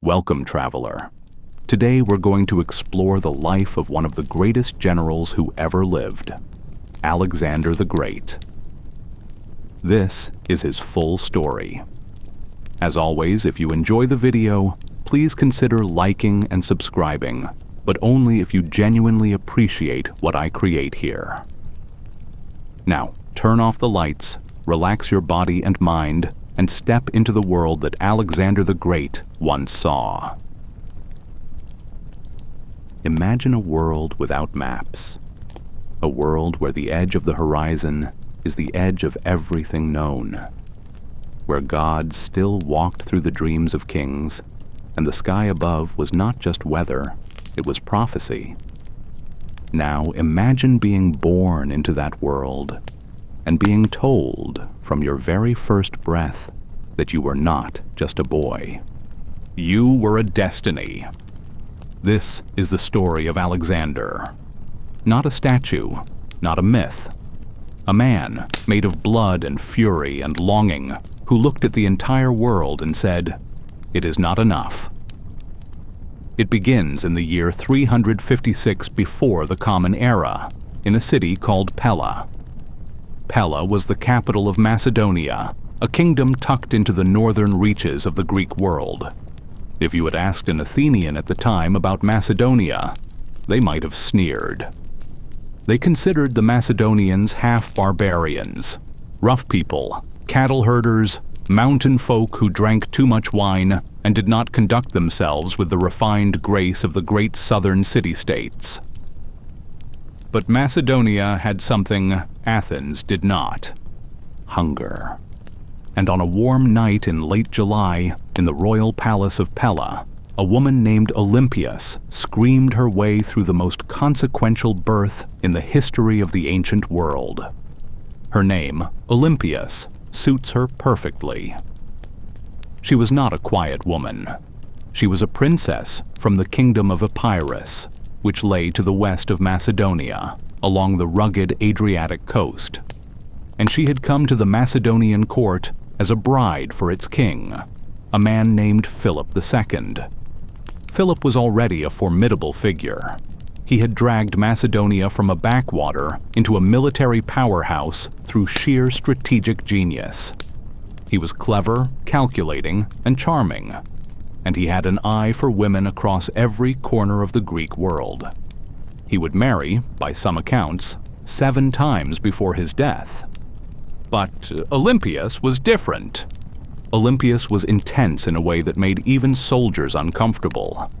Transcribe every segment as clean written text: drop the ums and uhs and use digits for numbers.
Welcome, traveler. Today we're going to explore the life of one of the greatest generals who ever lived, Alexander the Great. This is his full story. As always, if you enjoy the video, please consider liking and subscribing, but only if you genuinely appreciate what I create here. Now, turn off the lights, relax your body and mind, and step into the world that Alexander the Great once saw. Imagine a world without maps. A world where the edge of the horizon is the edge of everything known. Where gods still walked through the dreams of kings, and the sky above was not just weather, it was prophecy. Now imagine being born into that world, and being told from your very first breath that you were not just a boy. You were a destiny. This is the story of Alexander. Not a statue, not a myth. A man made of blood and fury and longing who looked at the entire world and said, "It is not enough." It begins in the year 356 before the Common Era, in a city called Pella. Pella was the capital of Macedonia, a kingdom tucked into the northern reaches of the Greek world. If you had asked an Athenian at the time about Macedonia, they might have sneered. They considered the Macedonians half barbarians, rough people, cattle herders, mountain folk who drank too much wine and did not conduct themselves with the refined grace of the great southern city-states. But Macedonia had something Athens did not: hunger. And on a warm night in late July, in the royal palace of Pella, a woman named Olympias screamed her way through the most consequential birth in the history of the ancient world. Her name, Olympias, suits her perfectly. She was not a quiet woman. She was a princess from the kingdom of Epirus, which lay to the west of Macedonia, along the rugged Adriatic coast. And she had come to the Macedonian court as a bride for its king, a man named Philip II. Philip was already a formidable figure. He had dragged Macedonia from a backwater into a military powerhouse through sheer strategic genius. He was clever, calculating, and charming, and he had an eye for women across every corner of the Greek world. He would marry, by some accounts, 7 times before his death. But Olympias was different. Olympias was intense in a way that made even soldiers uncomfortable.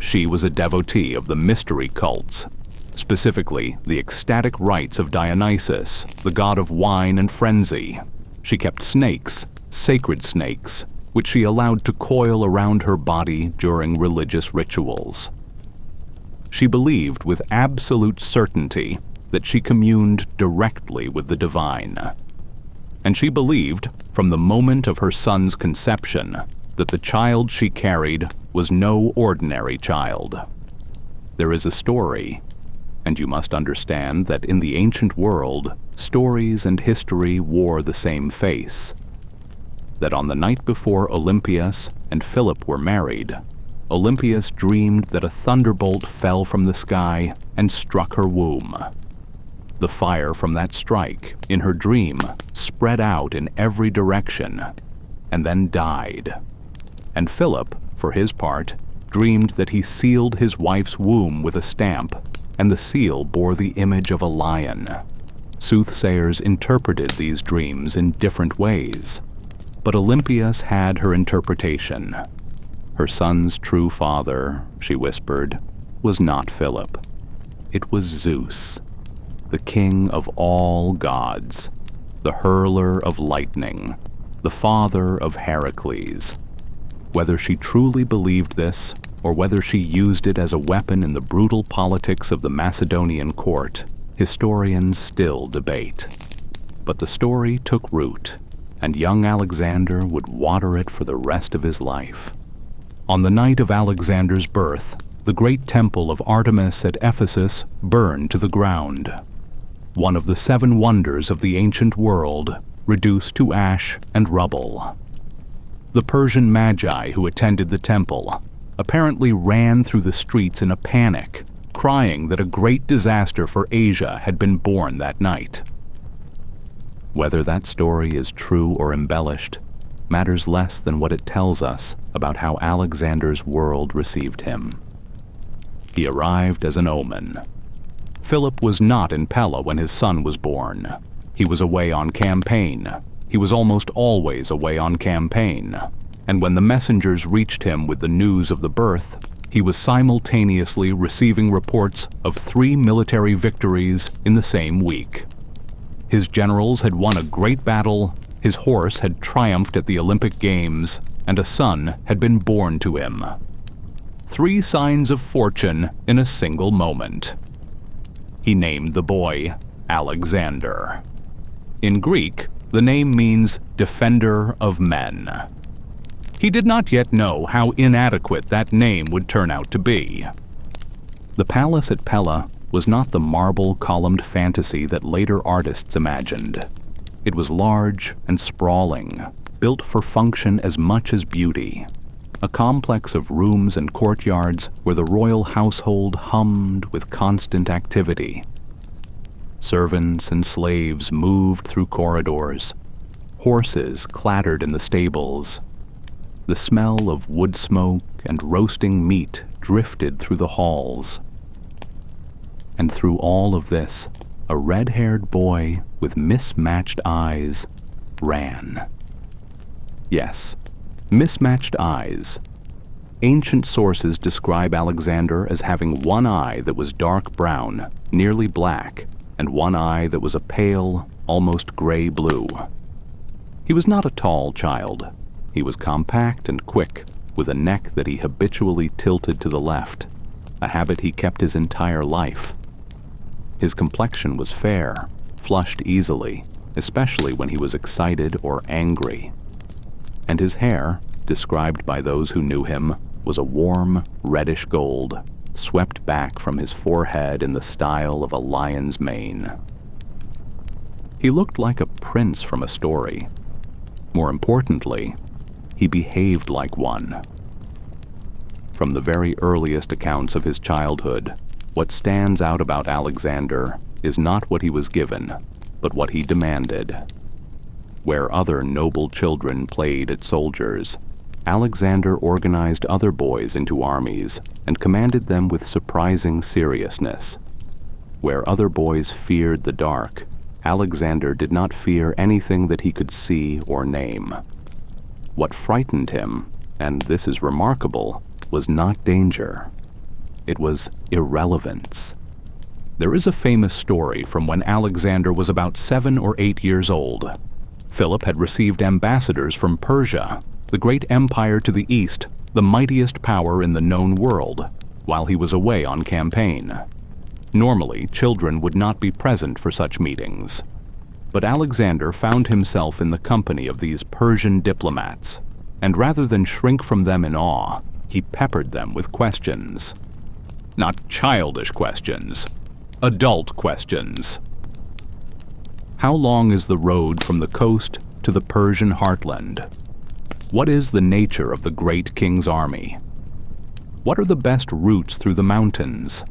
She was a devotee of the mystery cults, specifically the ecstatic rites of Dionysus, the god of wine and frenzy. She kept snakes, sacred snakes, which she allowed to coil around her body during religious rituals. She believed with absolute certainty that she communed directly with the divine. And she believed, from the moment of her son's conception, that the child she carried was no ordinary child. There is a story, and you must understand that in the ancient world, stories and history wore the same face. That on the night before Olympias and Philip were married, Olympias dreamed that a thunderbolt fell from the sky and struck her womb. The fire from that strike, in her dream, spread out in every direction, and then died. And Philip, for his part, dreamed that he sealed his wife's womb with a stamp, and the seal bore the image of a lion. Soothsayers interpreted these dreams in different ways, but Olympias had her interpretation. Her son's true father, she whispered, was not Philip. It was Zeus, the king of all gods, the hurler of lightning, the father of Heracles. Whether she truly believed this, or whether she used it as a weapon in the brutal politics of the Macedonian court, historians still debate. But the story took root, and young Alexander would water it for the rest of his life. On the night of Alexander's birth, the great temple of Artemis at Ephesus burned to the ground. One of the 7 wonders of the ancient world, reduced to ash and rubble. The Persian magi who attended the temple apparently ran through the streets in a panic, crying that a great disaster for Asia had been born that night. Whether that story is true or embellished matters less than what it tells us about how Alexander's world received him. He arrived as an omen. Philip was not in Pella when his son was born. He was away on campaign. He was almost always away on campaign. And when the messengers reached him with the news of the birth, he was simultaneously receiving reports of 3 military victories in the same week. His generals had won a great battle, his horse had triumphed at the Olympic Games, and a son had been born to him. 3 signs of fortune in a single moment. He named the boy Alexander. In Greek, the name means defender of men. He did not yet know how inadequate that name would turn out to be. The palace at Pella was not the marble-columned fantasy that later artists imagined. It was large and sprawling, built for function as much as beauty. A complex of rooms and courtyards where the royal household hummed with constant activity. Servants and slaves moved through corridors. Horses clattered in the stables. The smell of wood smoke and roasting meat drifted through the halls. And through all of this, a red-haired boy with mismatched eyes ran. Yes, mismatched eyes. Ancient sources describe Alexander as having one eye that was dark brown, nearly black, and one eye that was a pale, almost gray-blue. He was not a tall child. He was compact and quick, with a neck that he habitually tilted to the left, a habit he kept his entire life. His complexion was fair, flushed easily, especially when he was excited or angry. And his hair, described by those who knew him, was a warm, reddish gold, swept back from his forehead in the style of a lion's mane. He looked like a prince from a story. More importantly, he behaved like one. From the very earliest accounts of his childhood, what stands out about Alexander is not what he was given, but what he demanded. Where other noble children played at soldiers, Alexander organized other boys into armies and commanded them with surprising seriousness. Where other boys feared the dark, Alexander did not fear anything that he could see or name. What frightened him, and this is remarkable, was not danger. It was irrelevance. There is a famous story from when Alexander was about 7 or 8 years old. Philip had received ambassadors from Persia, the great empire to the east, the mightiest power in the known world, while he was away on campaign. Normally, children would not be present for such meetings. But Alexander found himself in the company of these Persian diplomats, and rather than shrink from them in awe, he peppered them with questions. Not childish questions, adult questions. How long is the road from the coast to the Persian heartland? What is the nature of the great king's army? What are the best routes through the mountains?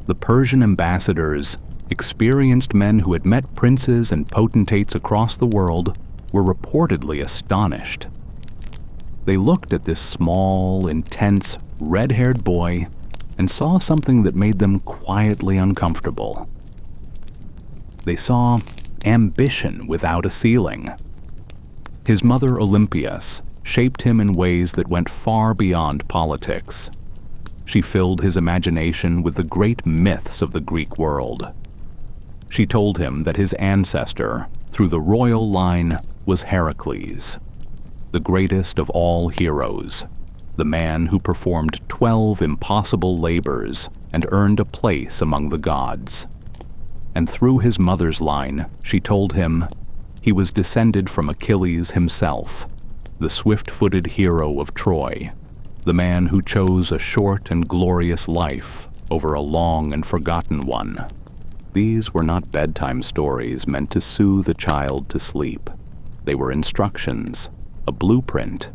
The Persian ambassadors, experienced men who had met princes and potentates across the world, were reportedly astonished. They looked at this small, intense, red-haired boy and saw something that made them quietly uncomfortable. They saw ambition without a ceiling. His mother Olympias shaped him in ways that went far beyond politics. She filled his imagination with the great myths of the Greek world. She told him that his ancestor, through the royal line, was Heracles, the greatest of all heroes, the man who performed 12 impossible labors and earned a place among the gods. And through his mother's line, she told him he was descended from Achilles himself, the swift-footed hero of Troy, the man who chose a short and glorious life over a long and forgotten one. These were not bedtime stories meant to soothe a child to sleep. They were instructions, a blueprint.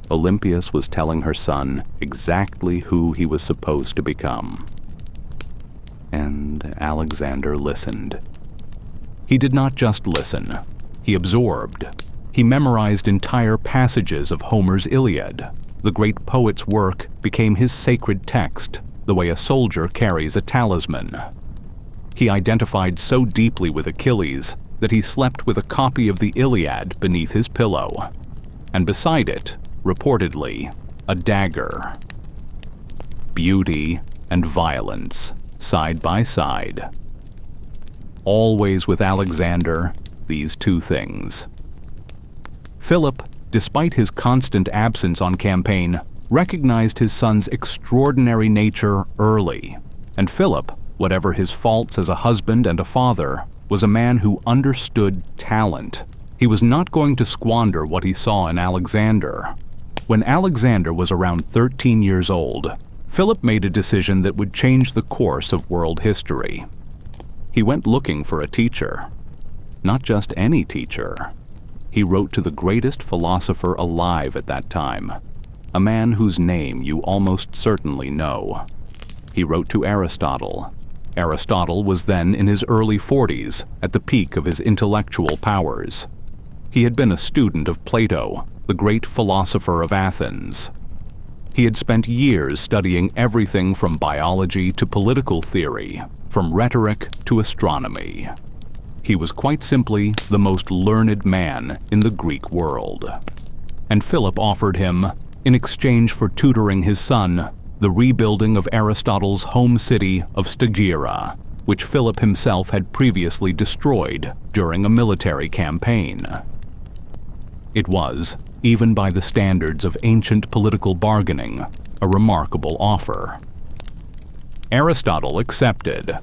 Olympias was telling her son exactly who he was supposed to become. And Alexander listened. He did not just listen. He absorbed. He memorized entire passages of Homer's Iliad. The great poet's work became his sacred text, the way a soldier carries a talisman. He identified so deeply with Achilles that he slept with a copy of the Iliad beneath his pillow, and beside it, reportedly, a dagger. Beauty and violence, side by side. Always with Alexander, these two things. Philip, despite his constant absence on campaign, recognized his son's extraordinary nature early, and Philip, whatever his faults as a husband and a father, was a man who understood talent. He was not going to squander what he saw in Alexander. When Alexander was around 13 years old, Philip made a decision that would change the course of world history. He went looking for a teacher. Not just any teacher. He wrote to the greatest philosopher alive at that time, a man whose name you almost certainly know. He wrote to Aristotle. Aristotle was then in his early 40s, at the peak of his intellectual powers. He had been a student of Plato, the great philosopher of Athens. He had spent years studying everything from biology to political theory, from rhetoric to astronomy. He was quite simply the most learned man in the Greek world. And Philip offered him, in exchange for tutoring his son, the rebuilding of Aristotle's home city of Stagira, which Philip himself had previously destroyed during a military campaign. It was, even by the standards of ancient political bargaining, a remarkable offer. Aristotle accepted.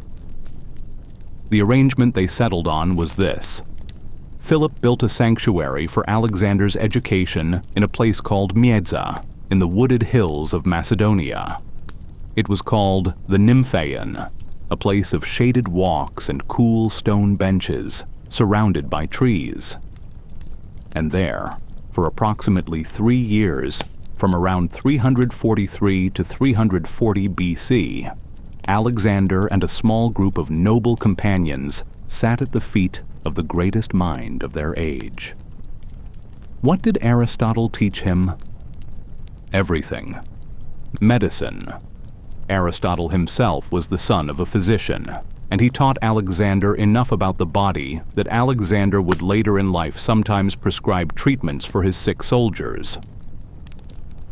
The arrangement they settled on was this. Philip built a sanctuary for Alexander's education in a place called Mieza, in the wooded hills of Macedonia. It was called the Nymphaeon, a place of shaded walks and cool stone benches, surrounded by trees. And there, for approximately 3 years, from around 343 to 340 BC, Alexander and a small group of noble companions sat at the feet of the greatest mind of their age. What did Aristotle teach him? Everything. Medicine. Aristotle himself was the son of a physician, and he taught Alexander enough about the body that Alexander would later in life sometimes prescribe treatments for his sick soldiers.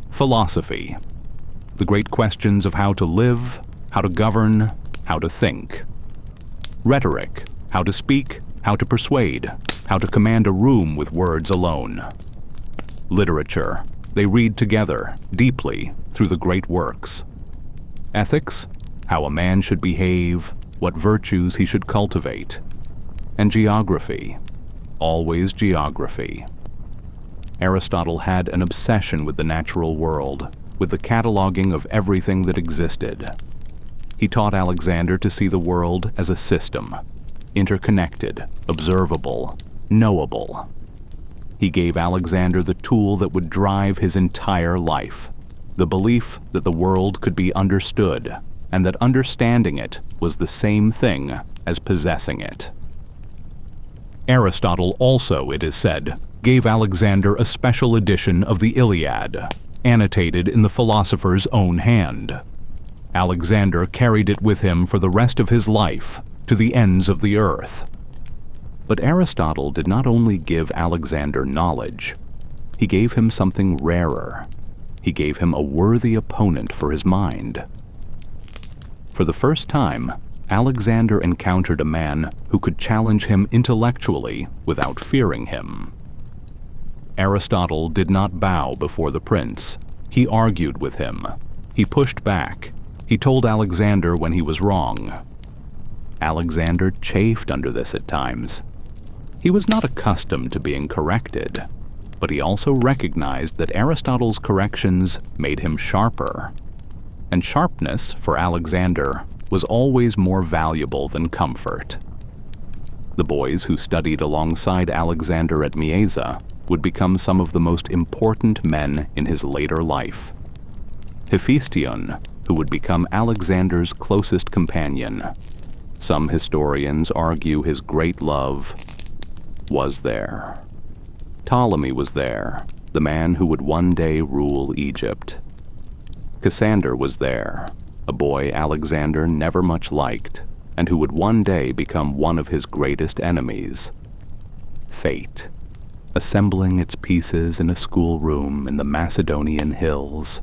Philosophy. The great questions of how to live, how to govern, how to think. Rhetoric. How to speak, how to persuade, how to command a room with words alone. Literature. They read together, deeply, through the great works. Ethics. How a man should behave, what virtues he should cultivate. And geography. Always geography. Aristotle had an obsession with the natural world, with the cataloging of everything that existed. He taught Alexander to see the world as a system, interconnected, observable, knowable. He gave Alexander the tool that would drive his entire life, the belief that the world could be understood, and that understanding it was the same thing as possessing it. Aristotle also, it is said, gave Alexander a special edition of the Iliad, annotated in the philosopher's own hand. Alexander carried it with him for the rest of his life, to the ends of the earth. But Aristotle did not only give Alexander knowledge, he gave him something rarer. He gave him a worthy opponent for his mind. For the first time, Alexander encountered a man who could challenge him intellectually without fearing him. Aristotle did not bow before the prince. He argued with him. He pushed back. He told Alexander when he was wrong. Alexander chafed under this at times. He was not accustomed to being corrected, but he also recognized that Aristotle's corrections made him sharper. And sharpness, for Alexander, was always more valuable than comfort. The boys who studied alongside Alexander at Mieza would become some of the most important men in his later life. Hephaestion, who would become Alexander's closest companion. Some historians argue his great love was there. Ptolemy was there, the man who would one day rule Egypt. Cassander was there, a boy Alexander never much liked, and who would one day become one of his greatest enemies. Fate, assembling its pieces in a schoolroom in the Macedonian hills.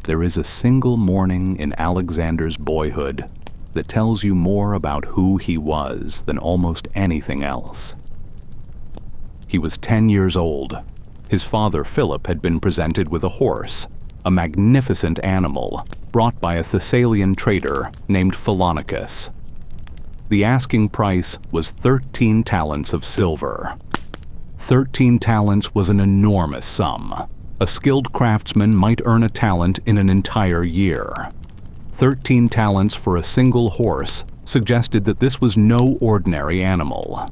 There is a single morning in Alexander's boyhood that tells you more about who he was than almost anything else. He was 10 years old. His father, Philip, had been presented with a horse, a magnificent animal brought by a Thessalian trader named Philonacus. The asking price was 13 talents of silver. 13 talents was an enormous sum. A skilled craftsman might earn a talent in an entire year. 13 talents for a single horse suggested that this was no ordinary animal.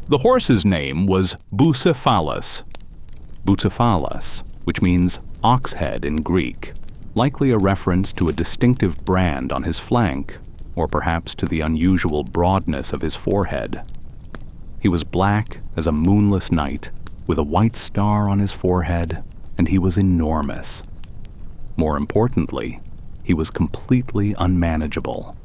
The horse's name was Bucephalus. Bucephalus, which means ox head in Greek, likely a reference to a distinctive brand on his flank, or perhaps to the unusual broadness of his forehead. He was black as a moonless night, with a white star on his forehead, and he was enormous. More importantly, he was completely unmanageable.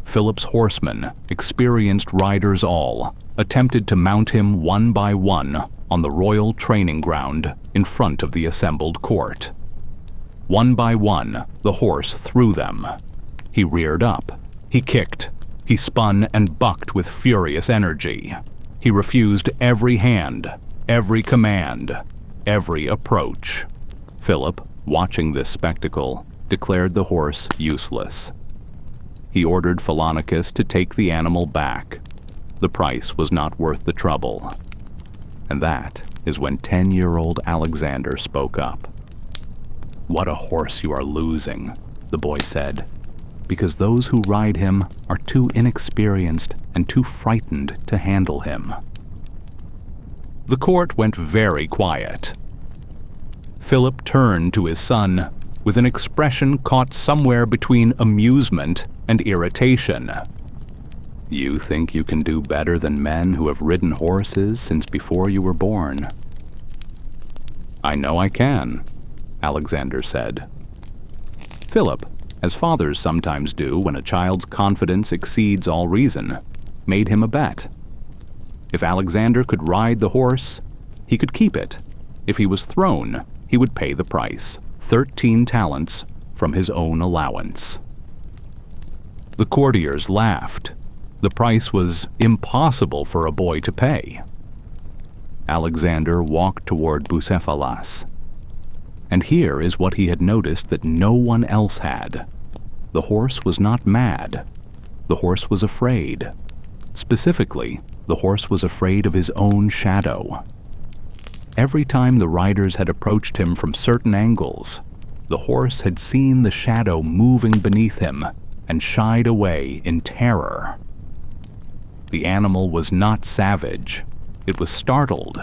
Philip's horsemen, experienced riders all, attempted to mount him one by one on the royal training ground in front of the assembled court. One by one, the horse threw them. He reared up. He kicked. He spun and bucked with furious energy. He refused every hand, every command, every approach. Philip, watching this spectacle, declared the horse useless. He ordered Philonacus to take the animal back. The price was not worth the trouble. And that is when 10-year-old Alexander spoke up. "What a horse you are losing," the boy said, "because those who ride him are too inexperienced and too frightened to handle him." The court went very quiet. Philip turned to his son with an expression caught somewhere between amusement and irritation. "You think you can do better than men who have ridden horses since before you were born?" "I know I can," Alexander said. Philip, as fathers sometimes do when a child's confidence exceeds all reason, made him a bet. If Alexander could ride the horse, he could keep it. If he was thrown, he would pay the price, 13 talents from his own allowance. The courtiers laughed. The price was impossible for a boy to pay. Alexander walked toward Bucephalus. And here is what he had noticed that no one else had. The horse was not mad. The horse was afraid. Specifically, the horse was afraid of his own shadow. Every time the riders had approached him from certain angles, the horse had seen the shadow moving beneath him and shied away in terror. The animal was not savage. It was startled.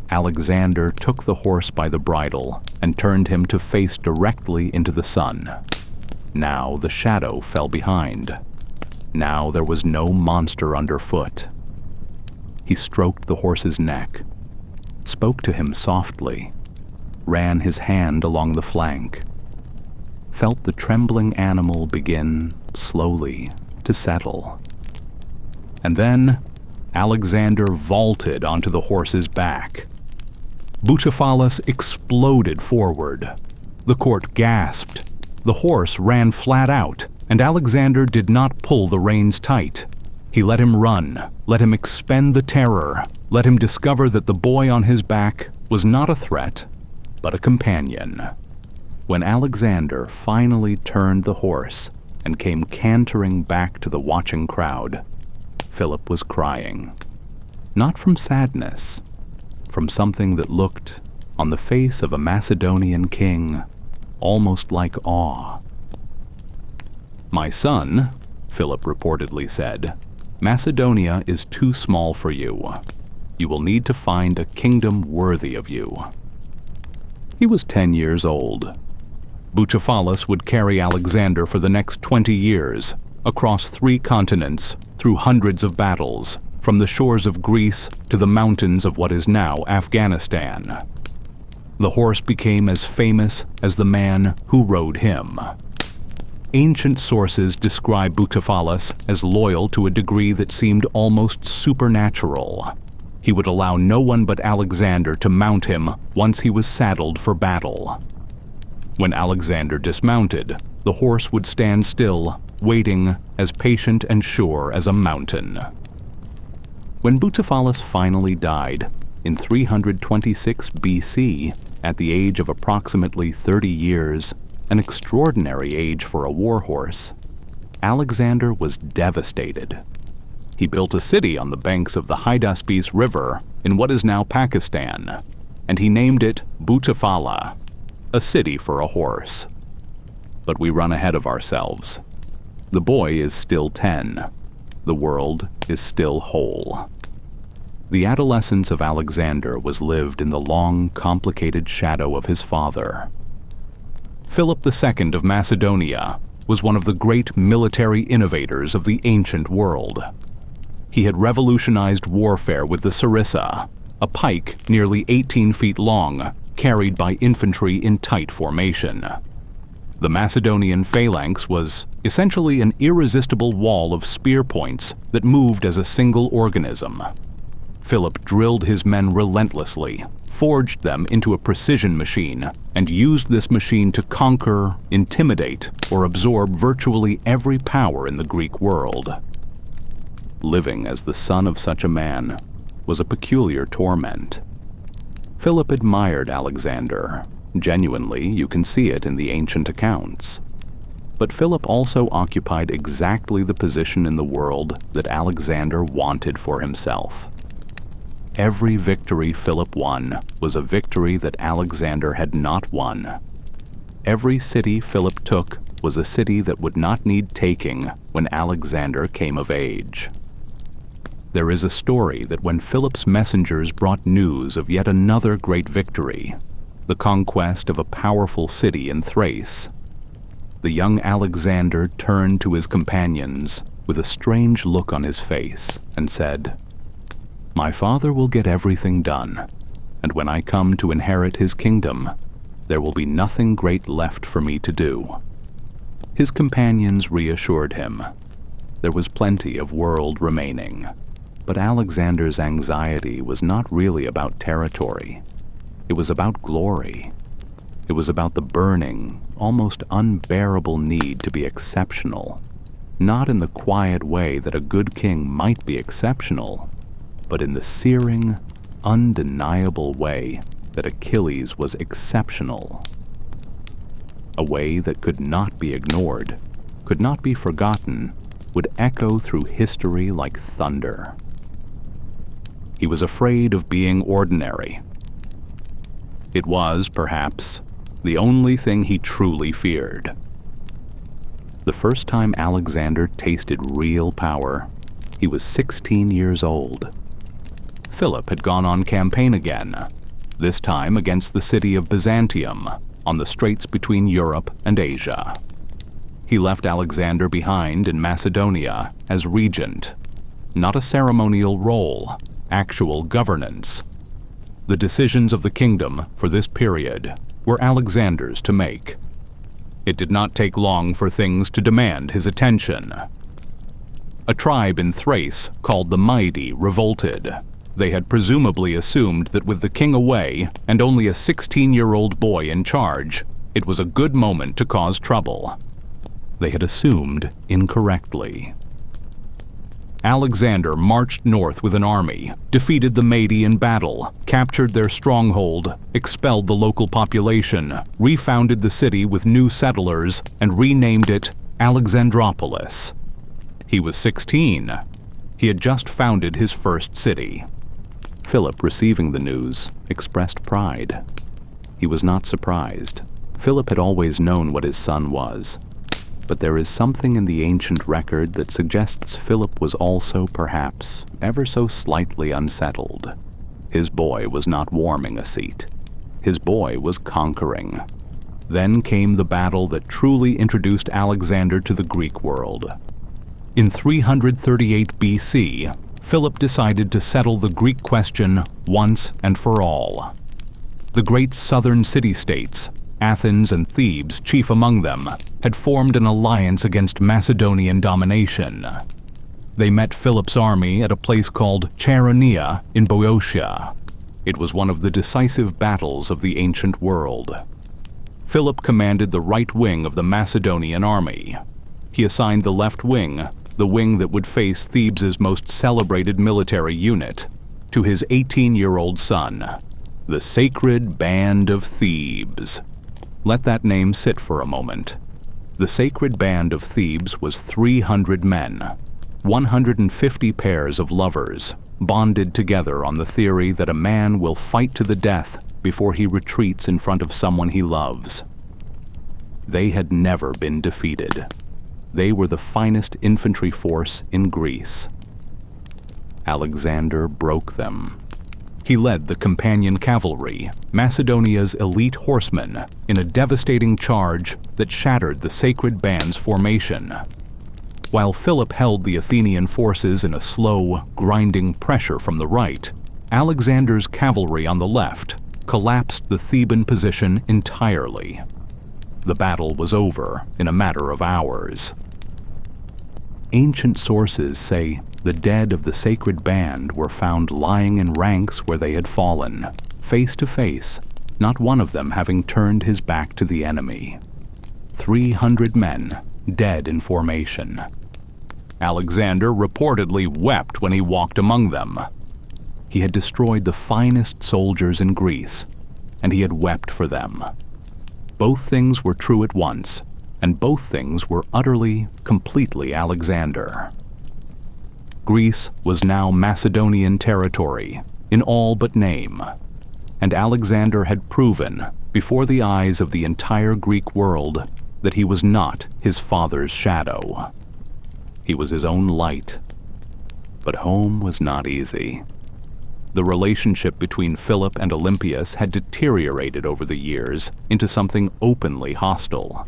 Alexander took the horse by the bridle and turned him to face directly into the sun. Now the shadow fell behind. Now there was no monster underfoot. He stroked the horse's neck, spoke to him softly, ran his hand along the flank, felt the trembling animal begin slowly to settle. And then Alexander vaulted onto the horse's back. Bucephalus exploded forward. The court gasped. The horse ran flat out, and Alexander did not pull the reins tight. He let him run, let him expend the terror, let him discover that the boy on his back was not a threat, but a companion. When Alexander finally turned the horse and came cantering back to the watching crowd, Philip was crying. Not from sadness, from something that looked, on the face of a Macedonian king, almost like awe. "My son," Philip reportedly said, "Macedonia is too small for you. you will need to find a kingdom worthy of you." He was 10 years old. Bucephalus would carry Alexander for the next 20 years, across 3 continents, through hundreds of battles, from the shores of Greece to the mountains of what is now Afghanistan. The horse became as famous as the man who rode him. Ancient sources describe Bucephalus as loyal to a degree that seemed almost supernatural. He would allow no one but Alexander to mount him once he was saddled for battle. When Alexander dismounted, the horse would stand still, waiting, as patient and sure as a mountain. When Bucephalus finally died, in 326 BC, at the age of approximately 30 years, an extraordinary age for a war horse, Alexander was devastated. He built a city on the banks of the Hydaspes River in what is now Pakistan, and he named it Bucephala, a city for a horse. But we run ahead of ourselves. The boy is still 10. The world is still whole. The adolescence of Alexander was lived in the long, complicated shadow of his father. Philip II of Macedonia was one of the great military innovators of the ancient world. He had revolutionized warfare with the sarissa, a pike nearly 18 feet long, carried by infantry in tight formation. The Macedonian phalanx was essentially an irresistible wall of spear points that moved as a single organism. Philip drilled his men relentlessly, forged them into a precision machine, and used this machine to conquer, intimidate, or absorb virtually every power in the Greek world. Living as the son of such a man was a peculiar torment. Philip admired Alexander. Genuinely, you can see it in the ancient accounts. But Philip also occupied exactly the position in the world that Alexander wanted for himself. Every victory Philip won was a victory that Alexander had not won. Every city Philip took was a city that would not need taking when Alexander came of age. There is a story that when Philip's messengers brought news of yet another great victory, the conquest of a powerful city in Thrace, the young Alexander turned to his companions with a strange look on his face and said, "My father will get everything done, and when I come to inherit his kingdom, there will be nothing great left for me to do." His companions reassured him. There was plenty of world remaining. But Alexander's anxiety was not really about territory. It was about glory. It was about the burning, almost unbearable need to be exceptional, not in the quiet way that a good king might be exceptional, but in the searing, undeniable way that Achilles was exceptional. A way that could not be ignored, could not be forgotten, would echo through history like thunder. He was afraid of being ordinary. It was, perhaps, the only thing he truly feared. The first time Alexander tasted real power, he was 16 years old. Philip had gone on campaign again, this time against the city of Byzantium, on the straits between Europe and Asia. He left Alexander behind in Macedonia as regent, not a ceremonial role, actual governance. The decisions of the kingdom for this period were Alexander's to make. It did not take long for things to demand his attention. A tribe in Thrace called the Maidi revolted. They had presumably assumed that with the king away and only a 16-year-old boy in charge, it was a good moment to cause trouble. They had assumed incorrectly. Alexander marched north with an army, defeated the Maidi in battle, captured their stronghold, expelled the local population, refounded the city with new settlers, and renamed it Alexandropolis. He was 16. He had just founded his first city. Philip, receiving the news, expressed pride. He was not surprised. Philip had always known what his son was. But there is something in the ancient record that suggests Philip was also, perhaps, ever so slightly unsettled. His boy was not warming a seat. His boy was conquering. Then came the battle that truly introduced Alexander to the Greek world. In 338 BC, Philip decided to settle the Greek question once and for all. The great southern city-states, Athens and Thebes chief among them, had formed an alliance against Macedonian domination. They met Philip's army at a place called Chaeronea in Boeotia. It was one of the decisive battles of the ancient world. Philip commanded the right wing of the Macedonian army. He assigned the left wing, the wing that would face Thebes' most celebrated military unit, to his 18-year-old son, the Sacred Band of Thebes. Let that name sit for a moment. The Sacred Band of Thebes was 300 men, 150 pairs of lovers, bonded together on the theory that a man will fight to the death before he retreats in front of someone he loves. They had never been defeated. They were the finest infantry force in Greece. Alexander broke them. He led the companion cavalry, Macedonia's elite horsemen, in a devastating charge that shattered the Sacred Band's formation. While Philip held the Athenian forces in a slow, grinding pressure from the right, Alexander's cavalry on the left collapsed the Theban position entirely. The battle was over in a matter of hours. Ancient sources say the dead of the Sacred Band were found lying in ranks where they had fallen, face to face, not one of them having turned his back to the enemy. 300 men, dead in formation. Alexander reportedly wept when he walked among them. He had destroyed the finest soldiers in Greece, and he had wept for them. Both things were true at once, and both things were utterly, completely Alexander. Greece was now Macedonian territory, in all but name, and Alexander had proven, before the eyes of the entire Greek world, that he was not his father's shadow. He was his own light. But home was not easy. The relationship between Philip and Olympias had deteriorated over the years into something openly hostile.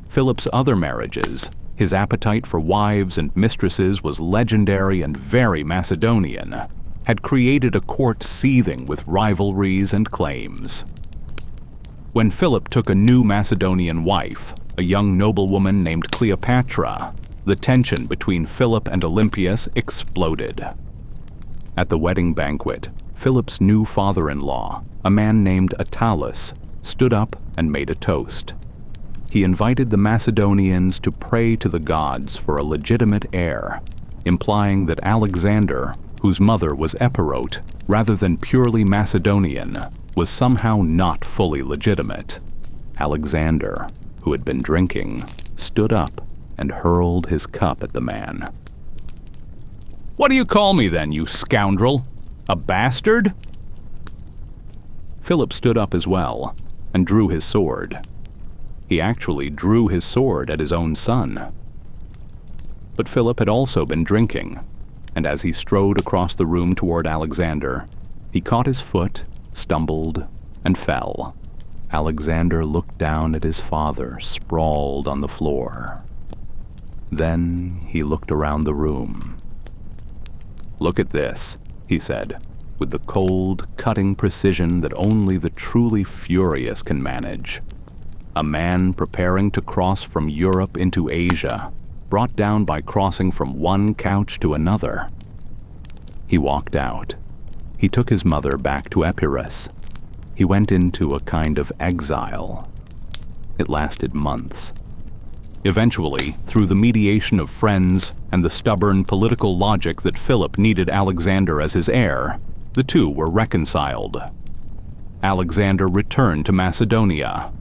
Philip's other marriages, his appetite for wives and mistresses was legendary and very Macedonian, had created a court seething with rivalries and claims. When Philip took a new Macedonian wife, a young noblewoman named Cleopatra, the tension between Philip and Olympias exploded. At the wedding banquet, Philip's new father-in-law, a man named Attalus, stood up and made a toast. He invited the Macedonians to pray to the gods for a legitimate heir, implying that Alexander, whose mother was Epirote rather than purely Macedonian, was somehow not fully legitimate. Alexander, who had been drinking, stood up and hurled his cup at the man. "What do you call me then, you scoundrel? A bastard?" Philip stood up as well and drew his sword. He actually drew his sword at his own son. But Philip had also been drinking, and as he strode across the room toward Alexander, he caught his foot, stumbled, and fell. Alexander looked down at his father, sprawled on the floor. Then he looked around the room. "Look at this," he said, with the cold, cutting precision that only the truly furious can manage. A man preparing to cross from Europe into Asia, brought down by crossing from one couch to another. He walked out. He took his mother back to Epirus. He went into a kind of exile. It lasted months. Eventually, through the mediation of friends and the stubborn political logic that Philip needed Alexander as his heir, the two were reconciled. Alexander returned to Macedonia.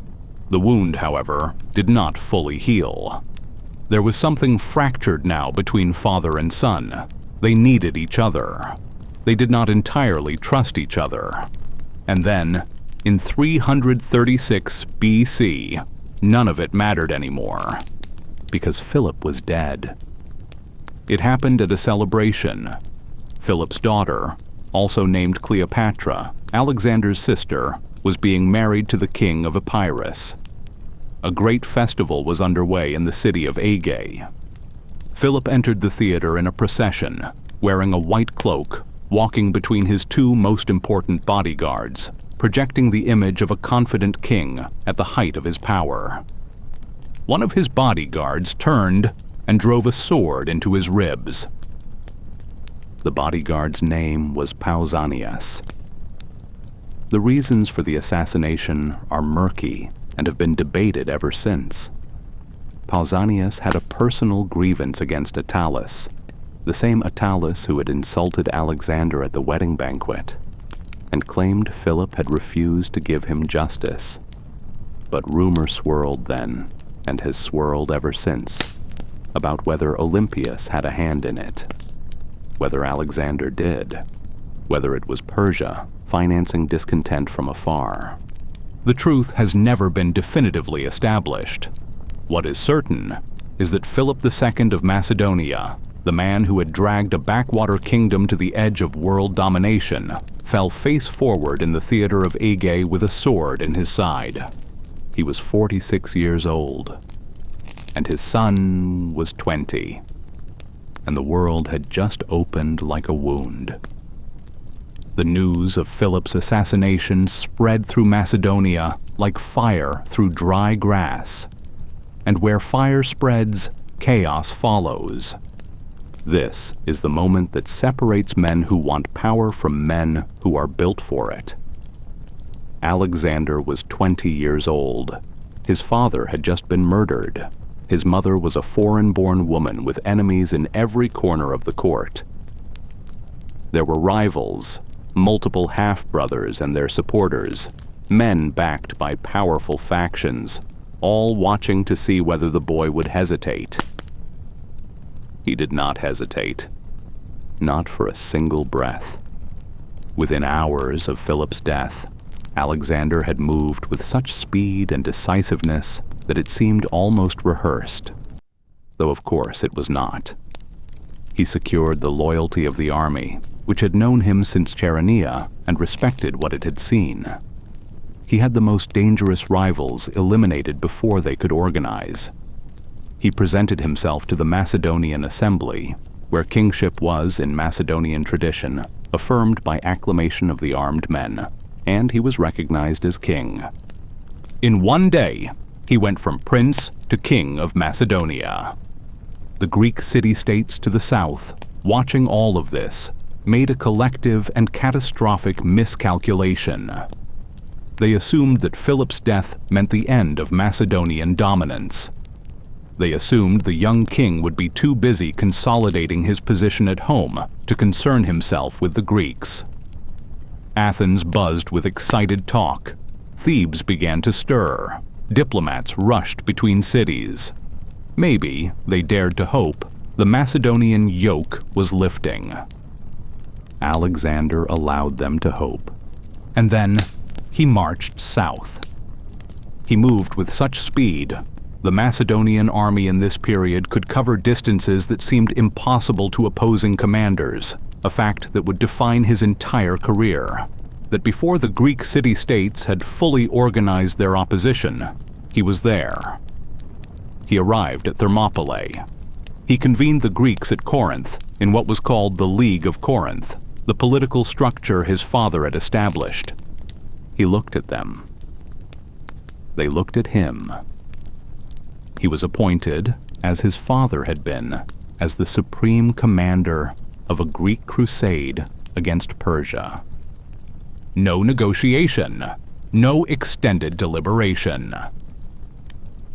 The wound, however, did not fully heal. There was something fractured now between father and son. They needed each other. They did not entirely trust each other. And then, in 336 BC, none of it mattered anymore, because Philip was dead. It happened at a celebration. Philip's daughter, also named Cleopatra, Alexander's sister, was being married to the king of Epirus. A great festival was underway in the city of Aegae. Philip entered the theater in a procession, wearing a white cloak, walking between his two most important bodyguards, projecting the image of a confident king at the height of his power. One of his bodyguards turned and drove a sword into his ribs. The bodyguard's name was Pausanias. The reasons for the assassination are murky and have been debated ever since. Pausanias had a personal grievance against Attalus, the same Attalus who had insulted Alexander at the wedding banquet, and claimed Philip had refused to give him justice. But rumor swirled then, and has swirled ever since, about whether Olympias had a hand in it, whether Alexander did, whether it was Persia financing discontent from afar. The truth has never been definitively established. What is certain is that Philip II of Macedonia, the man who had dragged a backwater kingdom to the edge of world domination, fell face forward in the theater of Aegae with a sword in his side. He was 46 years old, and his son was 20, and the world had just opened like a wound. The news of Philip's assassination spread through Macedonia like fire through dry grass, and where fire spreads, chaos follows. This is the moment that separates men who want power from men who are built for it. Alexander was 20 years old. His father had just been murdered. His mother was a foreign-born woman with enemies in every corner of the court. There were rivals, multiple half-brothers and their supporters, men backed by powerful factions, all watching to see whether the boy would hesitate. He did not hesitate, not for a single breath. Within hours of Philip's death, Alexander had moved with such speed and decisiveness that it seemed almost rehearsed, though of course it was not. He secured the loyalty of the army, which had known him since Chaeronea and respected what it had seen. He had the most dangerous rivals eliminated before they could organize. He presented himself to the Macedonian assembly, where kingship was, in Macedonian tradition, affirmed by acclamation of the armed men, and he was recognized as king. In one day, he went from prince to king of Macedonia. The Greek city-states to the south, watching all of this, made a collective and catastrophic miscalculation. They assumed that Philip's death meant the end of Macedonian dominance. They assumed the young king would be too busy consolidating his position at home to concern himself with the Greeks. Athens buzzed with excited talk. Thebes began to stir. Diplomats rushed between cities. Maybe, they dared to hope, the Macedonian yoke was lifting. Alexander allowed them to hope. And then, he marched south. He moved with such speed, the Macedonian army in this period could cover distances that seemed impossible to opposing commanders, a fact that would define his entire career. That before the Greek city-states had fully organized their opposition, he was there. He arrived at Thermopylae. He convened the Greeks at Corinth in what was called the League of Corinth, the political structure his father had established. He looked at them. They looked at him. He was appointed, as his father had been, as the supreme commander of a Greek crusade against Persia. No negotiation, no extended deliberation.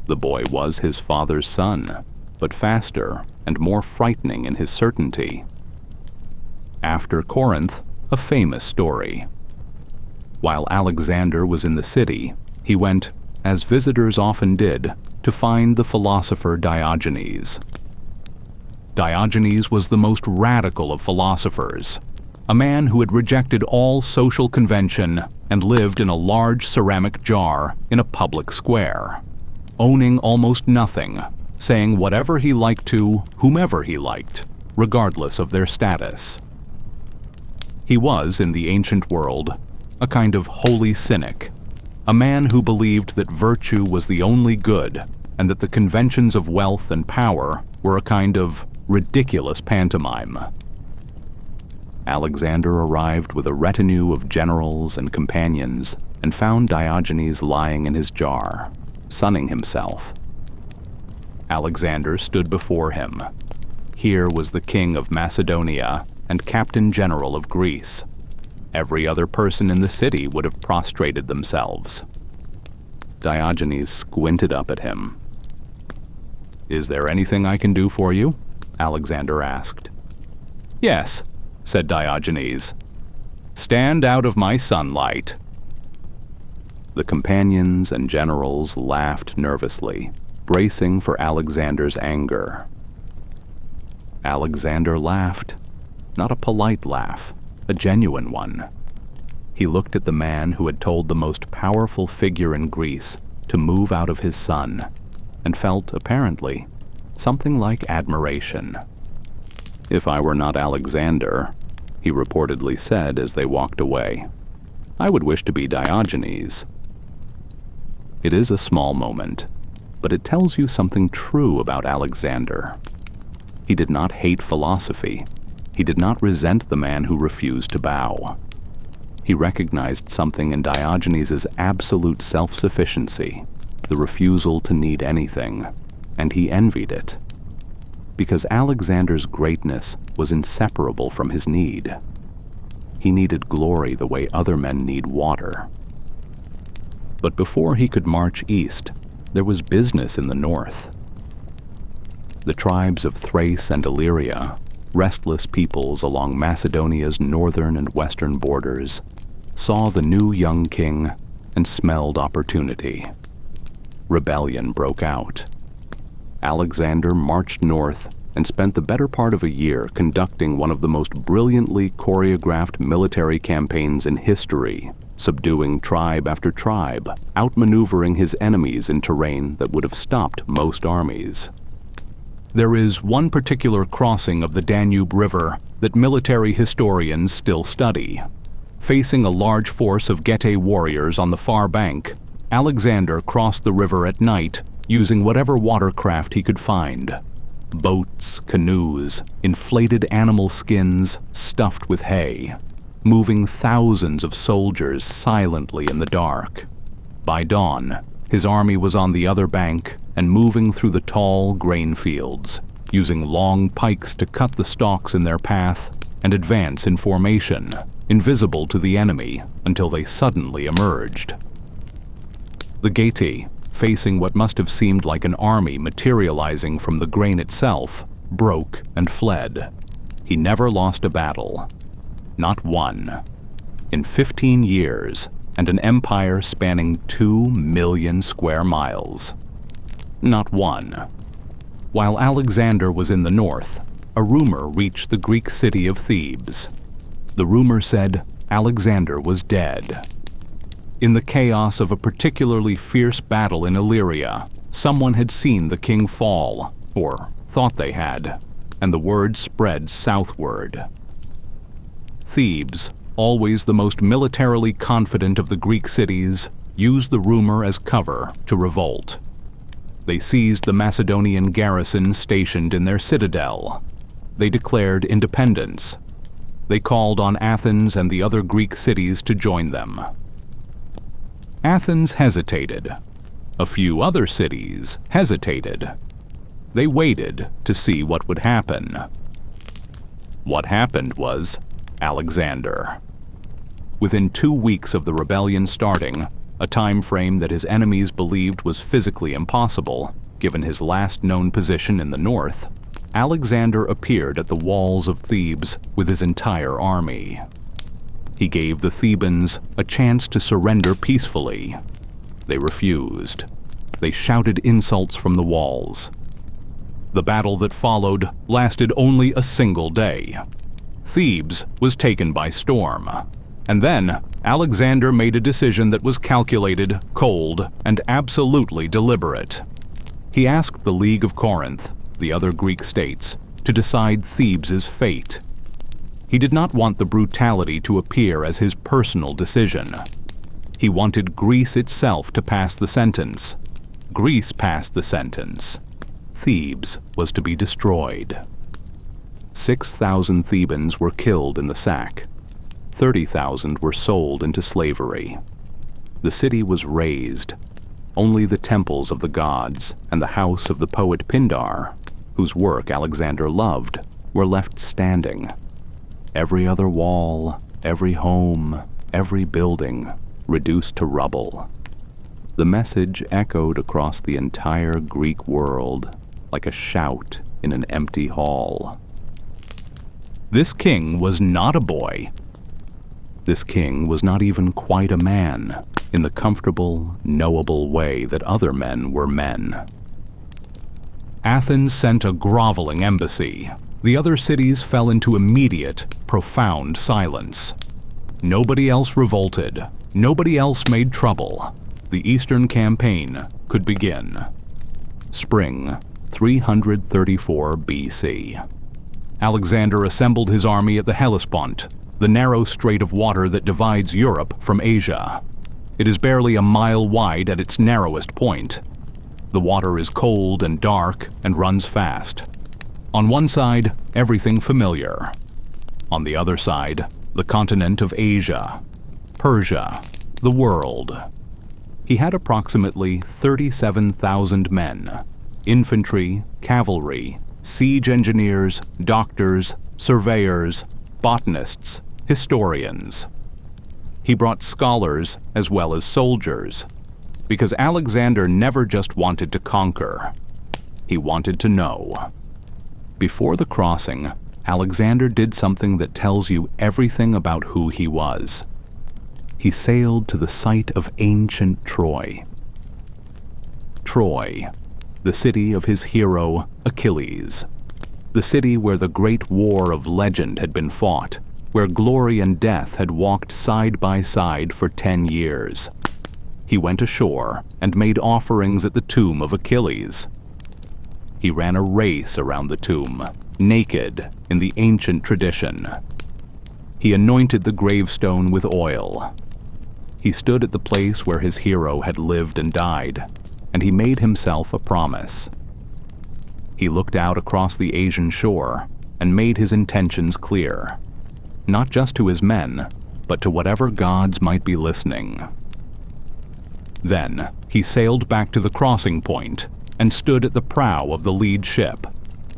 The boy was his father's son, but faster and more frightening in his certainty. After Corinth, a famous story. While Alexander was in the city, he went, as visitors often did, to find the philosopher Diogenes. Diogenes was the most radical of philosophers, a man who had rejected all social convention and lived in a large ceramic jar in a public square, owning almost nothing, saying whatever he liked to whomever he liked, regardless of their status. He was, in the ancient world, a kind of holy cynic, a man who believed that virtue was the only good and that the conventions of wealth and power were a kind of ridiculous pantomime. Alexander arrived with a retinue of generals and companions and found Diogenes lying in his jar, sunning himself. Alexander stood before him. Here was the king of Macedonia and captain general of Greece. Every other person in the city would have prostrated themselves. Diogenes squinted up at him. "Is there anything I can do for you?" Alexander asked. "Yes," said Diogenes. "Stand out of my sunlight." The companions and generals laughed nervously, bracing for Alexander's anger. Alexander laughed, not a polite laugh, a genuine one. He looked at the man who had told the most powerful figure in Greece to move out of his sun, and felt, apparently, something like admiration. "If I were not Alexander," he reportedly said as they walked away, "I would wish to be Diogenes." It is a small moment, but it tells you something true about Alexander. He did not hate philosophy. He did not resent the man who refused to bow. He recognized something in Diogenes' absolute self-sufficiency, the refusal to need anything, and he envied it. Because Alexander's greatness was inseparable from his need. He needed glory the way other men need water. But before he could march east, there was business in the north. The tribes of Thrace and Illyria, restless peoples along Macedonia's northern and western borders, saw the new young king and smelled opportunity. Rebellion broke out. Alexander marched north and spent the better part of a year conducting one of the most brilliantly choreographed military campaigns in history, subduing tribe after tribe, outmaneuvering his enemies in terrain that would have stopped most armies. There is one particular crossing of the Danube River that military historians still study. Facing a large force of Getae warriors on the far bank, Alexander crossed the river at night using whatever watercraft he could find. Boats, canoes, inflated animal skins stuffed with hay, moving thousands of soldiers silently in the dark. By dawn, his army was on the other bank and moving through the tall grain fields, using long pikes to cut the stalks in their path and advance in formation, invisible to the enemy until they suddenly emerged. The Getae, facing what must have seemed like an army materializing from the grain itself, broke and fled. He never lost a battle. Not one. In 15 years, and an empire spanning 2 million square miles. Not one. While Alexander was in the north, a rumor reached the Greek city of Thebes. The rumor said Alexander was dead. In the chaos of a particularly fierce battle in Illyria, someone had seen the king fall, or thought they had, and the word spread southward. Thebes, always the most militarily confident of the Greek cities, used the rumor as cover to revolt. They seized the Macedonian garrison stationed in their citadel. They declared independence. They called on Athens and the other Greek cities to join them. Athens hesitated. A few other cities hesitated. They waited to see what would happen. What happened was Alexander. Within 2 weeks of the rebellion starting, a time frame that his enemies believed was physically impossible, given his last known position in the north, Alexander appeared at the walls of Thebes with his entire army. He gave the Thebans a chance to surrender peacefully. They refused. They shouted insults from the walls. The battle that followed lasted only a single day. Thebes was taken by storm. And then, Alexander made a decision that was calculated, cold, and absolutely deliberate. He asked the League of Corinth, the other Greek states, to decide Thebes' fate. He did not want the brutality to appear as his personal decision. He wanted Greece itself to pass the sentence. Greece passed the sentence. Thebes was to be destroyed. 6,000 Thebans were killed in the sack. 30,000 were sold into slavery. The city was razed. Only the temples of the gods and the house of the poet Pindar, whose work Alexander loved, were left standing. Every other wall, every home, every building reduced to rubble. The message echoed across the entire Greek world like a shout in an empty hall. This king was not a boy. This king was not even quite a man in the comfortable, knowable way that other men were men. Athens sent a groveling embassy. The other cities fell into immediate, profound silence. Nobody else revolted. Nobody else made trouble. The Eastern campaign could begin. Spring 334 BC. Alexander assembled his army at the Hellespont, the narrow strait of water that divides Europe from Asia. It is barely a mile wide at its narrowest point. The water is cold and dark and runs fast. On one side, everything familiar. On the other side, the continent of Asia, Persia, the world. He had approximately 37,000 men, infantry, cavalry, siege engineers, doctors, surveyors, botanists, historians. He brought scholars as well as soldiers, because Alexander never just wanted to conquer. He wanted to know. Before the crossing, Alexander did something that tells you everything about who he was. He sailed to the site of ancient Troy. Troy, the city of his hero Achilles. The city where the great war of legend had been fought, where glory and death had walked side by side for 10 years. He went ashore and made offerings at the tomb of Achilles. He ran a race around the tomb, naked in the ancient tradition. He anointed the gravestone with oil. He stood at the place where his hero had lived and died, and he made himself a promise. He looked out across the Asian shore and made his intentions clear, not just to his men, but to whatever gods might be listening. Then he sailed back to the crossing point and stood at the prow of the lead ship,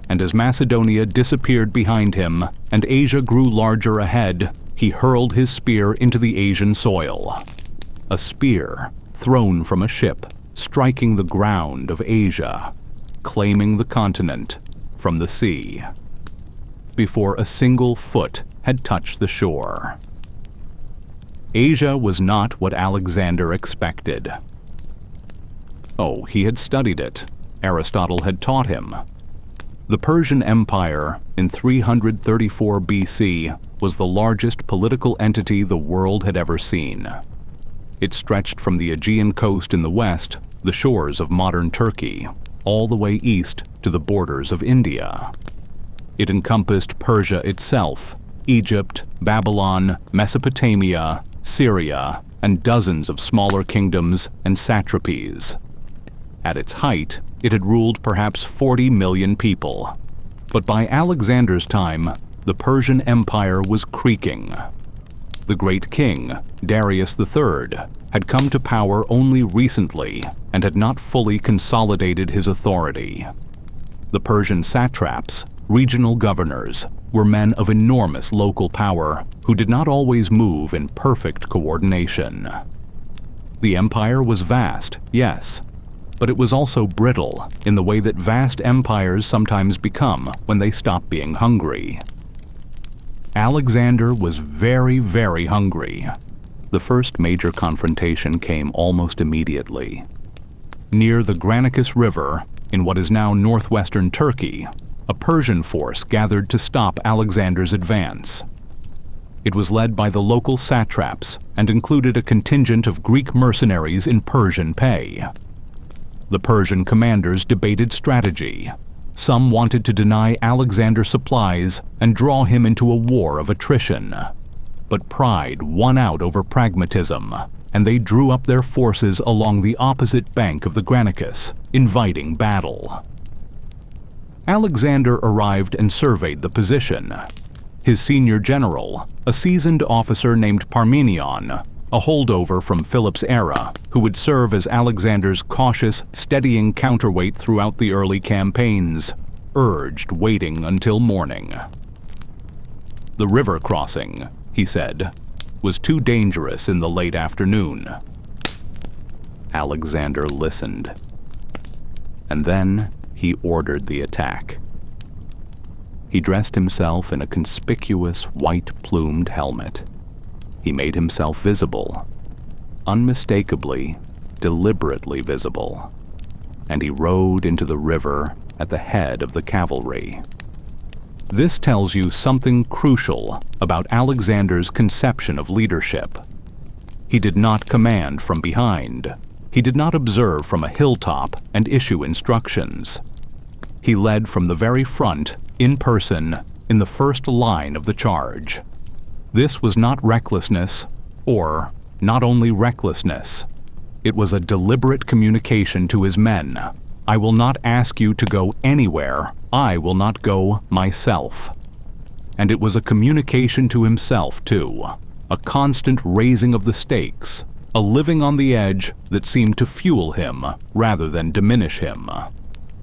and as Macedonia disappeared behind him and Asia grew larger ahead, he hurled his spear into the Asian soil. A spear thrown from a ship, striking the ground of Asia, claiming the continent from the sea, before a single foot had touched the shore. Asia was not what Alexander expected. Oh, he had studied it. Aristotle had taught him. The Persian Empire in 334 BC was the largest political entity the world had ever seen. It stretched from the Aegean coast in the west, the shores of modern Turkey, all the way east to the borders of India. It encompassed Persia itself, Egypt, Babylon, Mesopotamia, Syria, and dozens of smaller kingdoms and satrapies. At its height, it had ruled perhaps 40 million people. But by Alexander's time, the Persian Empire was creaking. The great king, Darius III, had come to power only recently and had not fully consolidated his authority. The Persian satraps, regional governors, were men of enormous local power who did not always move in perfect coordination. The empire was vast, yes, but it was also brittle in the way that vast empires sometimes become when they stop being hungry. Alexander was very, very hungry. The first major confrontation came almost immediately. Near the Granicus River, in what is now northwestern Turkey, a Persian force gathered to stop Alexander's advance. It was led by the local satraps and included a contingent of Greek mercenaries in Persian pay. The Persian commanders debated strategy. Some wanted to deny Alexander supplies and draw him into a war of attrition. But pride won out over pragmatism, and they drew up their forces along the opposite bank of the Granicus, inviting battle. Alexander arrived and surveyed the position. His senior general, a seasoned officer named Parmenion, a holdover from Philip's era, who would serve as Alexander's cautious, steadying counterweight throughout the early campaigns, urged waiting until morning. The river crossing, he said, was too dangerous in the late afternoon. Alexander listened. And then he ordered the attack. He dressed himself in a conspicuous white-plumed helmet. He made himself visible, unmistakably, deliberately visible, and he rode into the river at the head of the cavalry. This tells you something crucial about Alexander's conception of leadership. He did not command from behind. He did not observe from a hilltop and issue instructions. He led from the very front, in person, in the first line of the charge. This was not recklessness, or not only recklessness. It was a deliberate communication to his men. I will not ask you to go anywhere. I will not go myself. And it was a communication to himself, too, a constant raising of the stakes, a living on the edge that seemed to fuel him rather than diminish him.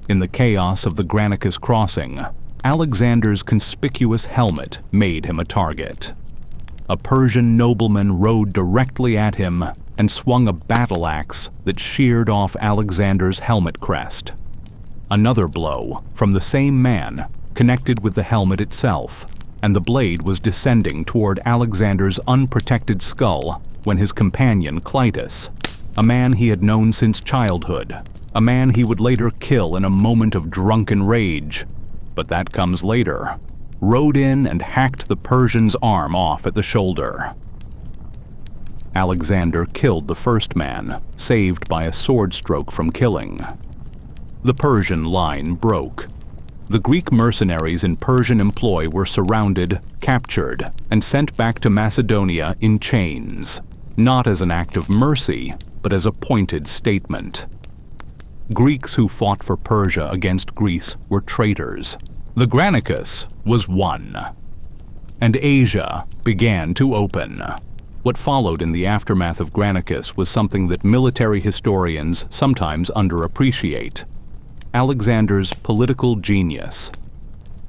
In the chaos of the Granicus crossing, Alexander's conspicuous helmet made him a target. A Persian nobleman rode directly at him and swung a battle axe that sheared off Alexander's helmet crest. Another blow, from the same man, connected with the helmet itself, and the blade was descending toward Alexander's unprotected skull when his companion Clytus, a man he had known since childhood, a man he would later kill in a moment of drunken rage, but that comes later, rode in and hacked the Persian's arm off at the shoulder. Alexander killed the first man, saved by a sword stroke from killing. The Persian line broke. The Greek mercenaries in Persian employ were surrounded, captured, and sent back to Macedonia in chains, not as an act of mercy, but as a pointed statement. Greeks who fought for Persia against Greece were traitors. The Granicus was won, and Asia began to open. What followed in the aftermath of Granicus was something that military historians sometimes underappreciate: Alexander's political genius.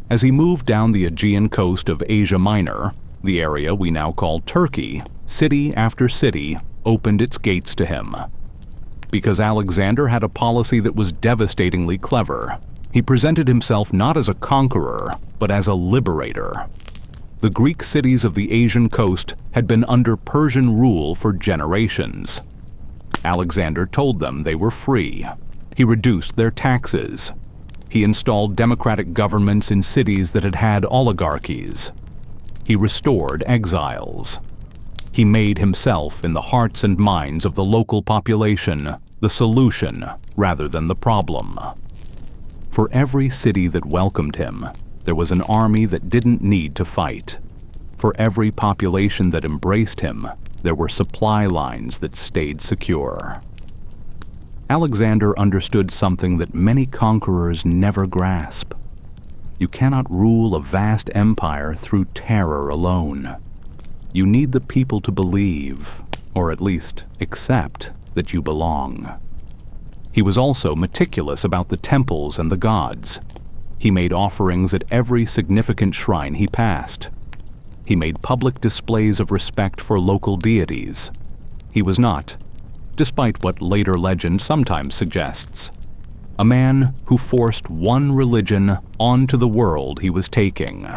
As he moved down the Aegean coast of Asia Minor, the area we now call Turkey, city after city opened its gates to him. Because Alexander had a policy that was devastatingly clever, he presented himself not as a conqueror, but as a liberator. The Greek cities of the Asian coast had been under Persian rule for generations. Alexander told them they were free. He reduced their taxes. He installed democratic governments in cities that had had oligarchies. He restored exiles. He made himself in the hearts and minds of the local population the solution rather than the problem. For every city that welcomed him, there was an army that didn't need to fight. For every population that embraced him, there were supply lines that stayed secure. Alexander understood something that many conquerors never grasp. You cannot rule a vast empire through terror alone. You need the people to believe, or at least accept, that you belong. He was also meticulous about the temples and the gods. He made offerings at every significant shrine he passed. He made public displays of respect for local deities. He was not, despite what later legend sometimes suggests, a man who forced one religion onto the world he was taking.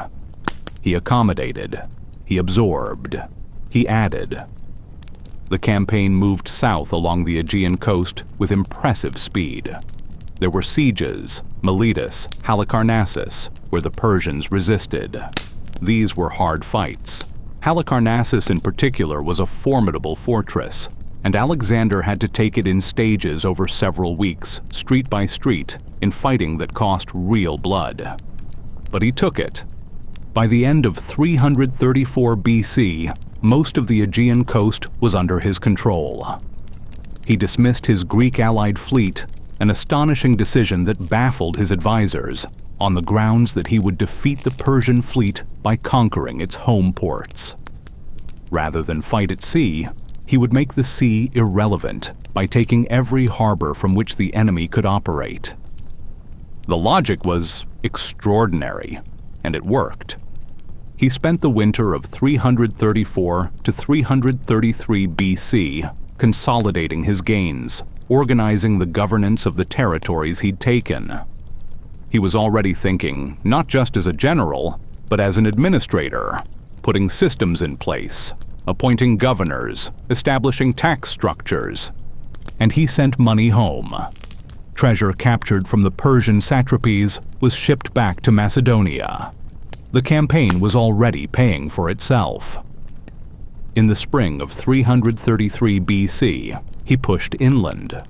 He accommodated. He absorbed. He added. The campaign moved south along the Aegean coast with impressive speed. There were sieges, Miletus, Halicarnassus, where the Persians resisted. These were hard fights. Halicarnassus in particular was a formidable fortress, and Alexander had to take it in stages over several weeks, street by street, in fighting that cost real blood. But he took it. By the end of 334 BC, most of the Aegean coast was under his control. He dismissed his Greek-allied fleet, an astonishing decision that baffled his advisors, on the grounds that he would defeat the Persian fleet by conquering its home ports. Rather than fight at sea, he would make the sea irrelevant by taking every harbor from which the enemy could operate. The logic was extraordinary, and it worked. He spent the winter of 334 to 333 BC consolidating his gains, organizing the governance of the territories he'd taken. He was already thinking, not just as a general, but as an administrator, putting systems in place, appointing governors, establishing tax structures. And he sent money home. Treasure captured from the Persian satrapies was shipped back to Macedonia. The campaign was already paying for itself. In the spring of 333 BC, he pushed inland.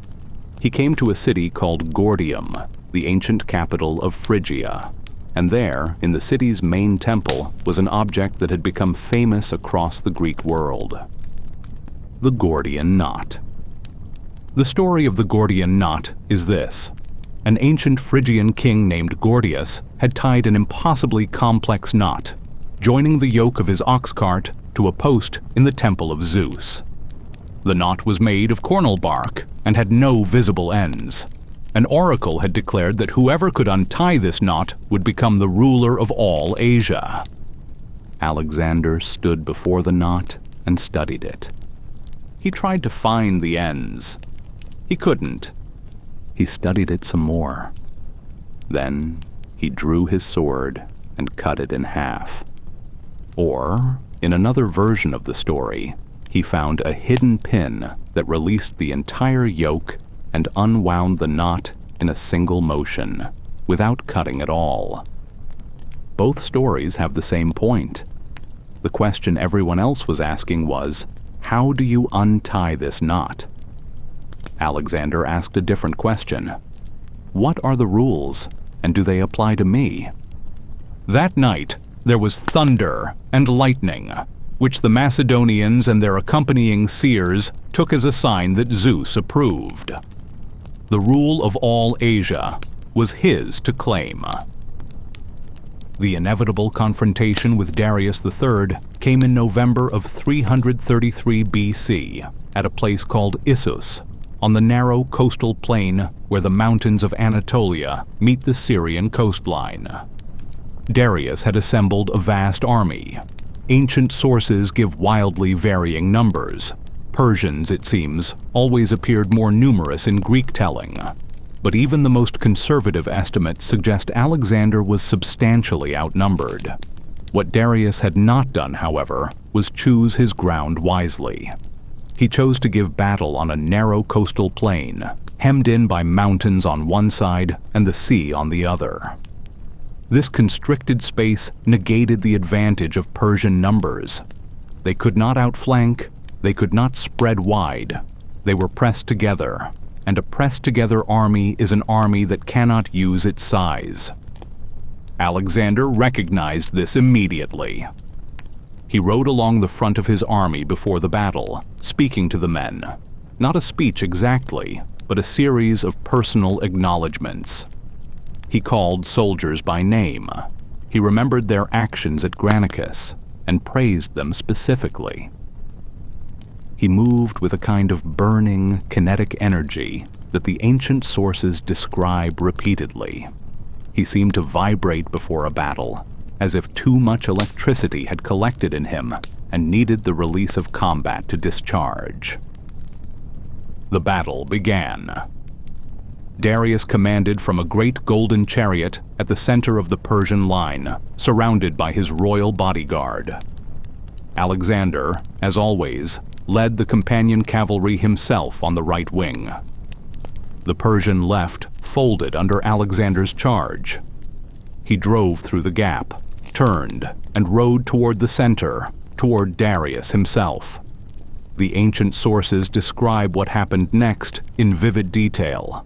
He came to a city called Gordium, the ancient capital of Phrygia, and there, in the city's main temple, was an object that had become famous across the Greek world: the Gordian knot. The story of the Gordian knot is this. An ancient Phrygian king named Gordius had tied an impossibly complex knot, joining the yoke of his ox cart to a post in the temple of Zeus. The knot was made of cornel bark and had no visible ends. An oracle had declared that whoever could untie this knot would become the ruler of all Asia. Alexander stood before the knot and studied it. He tried to find the ends. He couldn't. He studied it some more. Then he drew his sword and cut it in half. Or, in another version of the story, he found a hidden pin that released the entire yoke and unwound the knot in a single motion, without cutting at all. Both stories have the same point. The question everyone else was asking was, how do you untie this knot? Alexander asked a different question. What are the rules, and do they apply to me? That night, there was thunder and lightning, which the Macedonians and their accompanying seers took as a sign that Zeus approved. The rule of all Asia was his to claim. The inevitable confrontation with Darius III came in November of 333 BC at a place called Issus, on the narrow coastal plain where the mountains of Anatolia meet the Syrian coastline. Darius had assembled a vast army. Ancient sources give wildly varying numbers. Persians, it seems, always appeared more numerous in Greek telling. But even the most conservative estimates suggest Alexander was substantially outnumbered. What Darius had not done, however, was choose his ground wisely. He chose to give battle on a narrow coastal plain, hemmed in by mountains on one side and the sea on the other. This constricted space negated the advantage of Persian numbers. They could not outflank, they could not spread wide. They were pressed together, and a pressed-together army is an army that cannot use its size. Alexander recognized this immediately. He rode along the front of his army before the battle, speaking to the men. Not a speech exactly, but a series of personal acknowledgments. He called soldiers by name. He remembered their actions at Granicus and praised them specifically. He moved with a kind of burning, kinetic energy that the ancient sources describe repeatedly. He seemed to vibrate before a battle, as if too much electricity had collected in him and needed the release of combat to discharge. The battle began. Darius commanded from a great golden chariot at the center of the Persian line, surrounded by his royal bodyguard. Alexander, as always, led the companion cavalry himself on the right wing. The Persian left folded under Alexander's charge. He drove through the gap, turned, and rode toward the center, toward Darius himself. The ancient sources describe what happened next in vivid detail.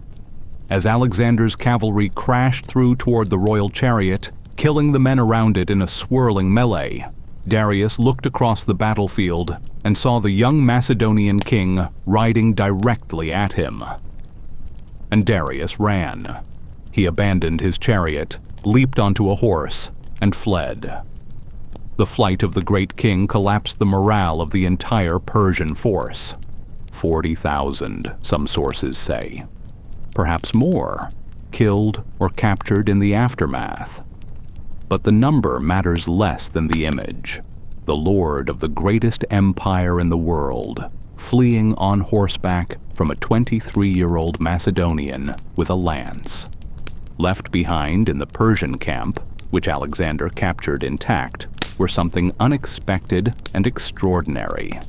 As Alexander's cavalry crashed through toward the royal chariot, killing the men around it in a swirling melee, Darius looked across the battlefield and saw the young Macedonian king riding directly at him. And Darius ran. He abandoned his chariot, leaped onto a horse, and fled. The flight of the great king collapsed the morale of the entire Persian force. 40,000, some sources say. Perhaps more, killed or captured in the aftermath. But the number matters less than the image. The lord of the greatest empire in the world, fleeing on horseback from a 23-year-old Macedonian with a lance. Left behind in the Persian camp, which Alexander captured intact, were something unexpected and extraordinary.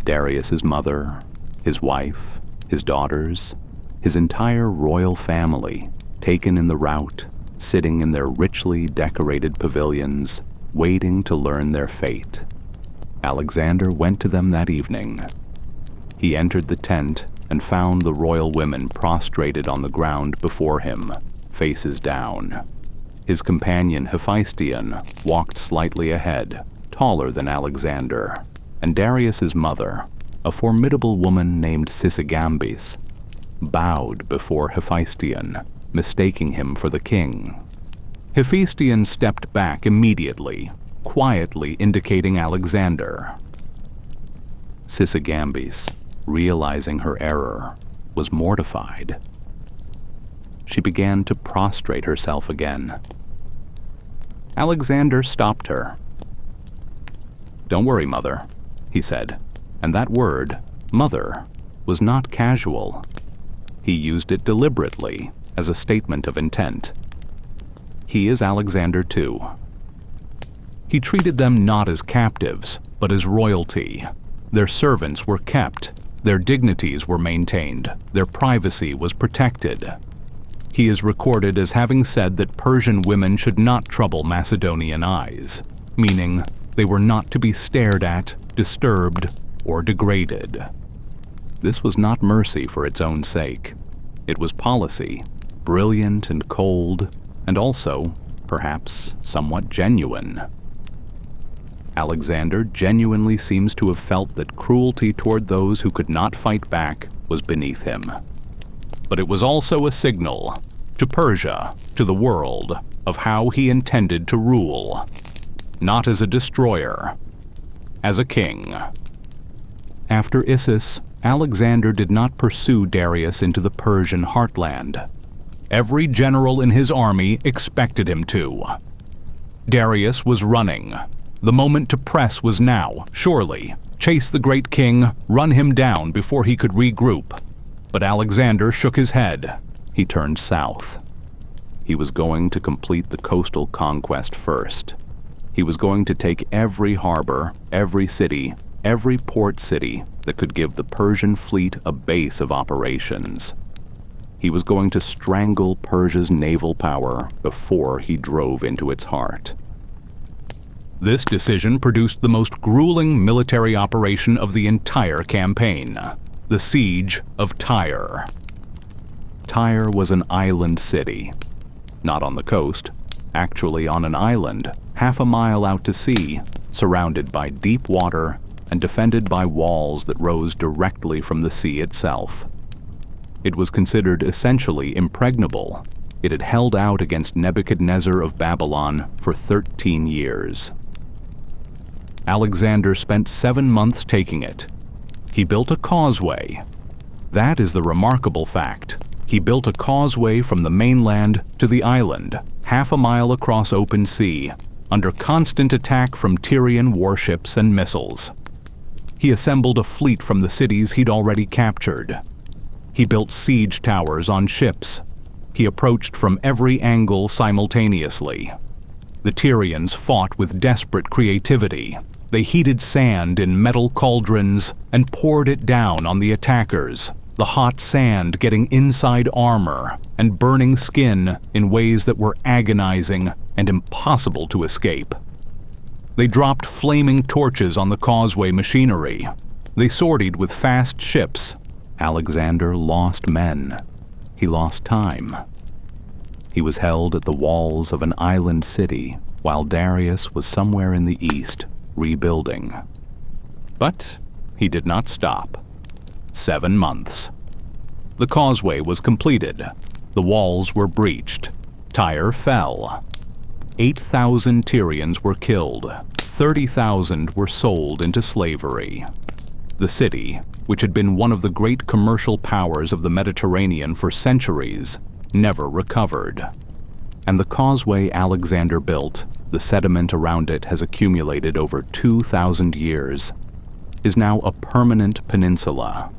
Darius's mother, his wife, his daughters, his entire royal family, taken in the rout, sitting in their richly decorated pavilions, waiting to learn their fate. Alexander went to them that evening. He entered the tent and found the royal women prostrated on the ground before him, faces down. His companion Hephaestion walked slightly ahead, taller than Alexander, and Darius's mother, a formidable woman named Sisygambis, bowed before Hephaestion, mistaking him for the king. Hephaestion stepped back immediately, quietly indicating Alexander. Sisygambis, realizing her error, was mortified. She began to prostrate herself again. Alexander stopped her. "Don't worry, mother," he said, and that word, mother, was not casual. He used it deliberately as a statement of intent. He is Alexander too. He treated them not as captives, but as royalty. Their servants were kept, their dignities were maintained, their privacy was protected. He is recorded as having said that Persian women should not trouble Macedonian eyes, meaning they were not to be stared at, disturbed, or degraded. This was not mercy for its own sake. It was policy, brilliant and cold, and also, perhaps, somewhat genuine. Alexander genuinely seems to have felt that cruelty toward those who could not fight back was beneath him. But it was also a signal, to Persia, to the world, of how he intended to rule. Not as a destroyer, as a king. After Issus, Alexander did not pursue Darius into the Persian heartland. Every general in his army expected him to. Darius was running. The moment to press was now, surely. Chase the great king, run him down before he could regroup. But Alexander shook his head. He turned south. He was going to complete the coastal conquest first. He was going to take every harbor, every city, every port city that could give the Persian fleet a base of operations. He was going to strangle Persia's naval power before he drove into its heart. This decision produced the most grueling military operation of the entire campaign, the Siege of Tyre. Tyre was an island city, not on the coast, actually on an island, half a mile out to sea, surrounded by deep water and defended by walls that rose directly from the sea itself. It was considered essentially impregnable. It had held out against Nebuchadnezzar of Babylon for 13 years. Alexander spent 7 months taking it. He built a causeway. That is the remarkable fact. He built a causeway from the mainland to the island, half a mile across open sea, under constant attack from Tyrian warships and missiles. He assembled a fleet from the cities he'd already captured. He built siege towers on ships. He approached from every angle simultaneously. The Tyrians fought with desperate creativity. They heated sand in metal cauldrons and poured it down on the attackers, the hot sand getting inside armor and burning skin in ways that were agonizing and impossible to escape. They dropped flaming torches on the causeway machinery. They sortied with fast ships. Alexander lost men. he lost time. He was held at the walls of an island city while Darius was somewhere in the east rebuilding. But he did not stop. 7 months. The causeway was completed. The walls were breached. Tyre fell. 8,000 Tyrians were killed. 30,000 were sold into slavery. The city, which had been one of the great commercial powers of the Mediterranean for centuries, never recovered. And the causeway Alexander built, the sediment around it has accumulated over 2,000 years, is now a permanent peninsula.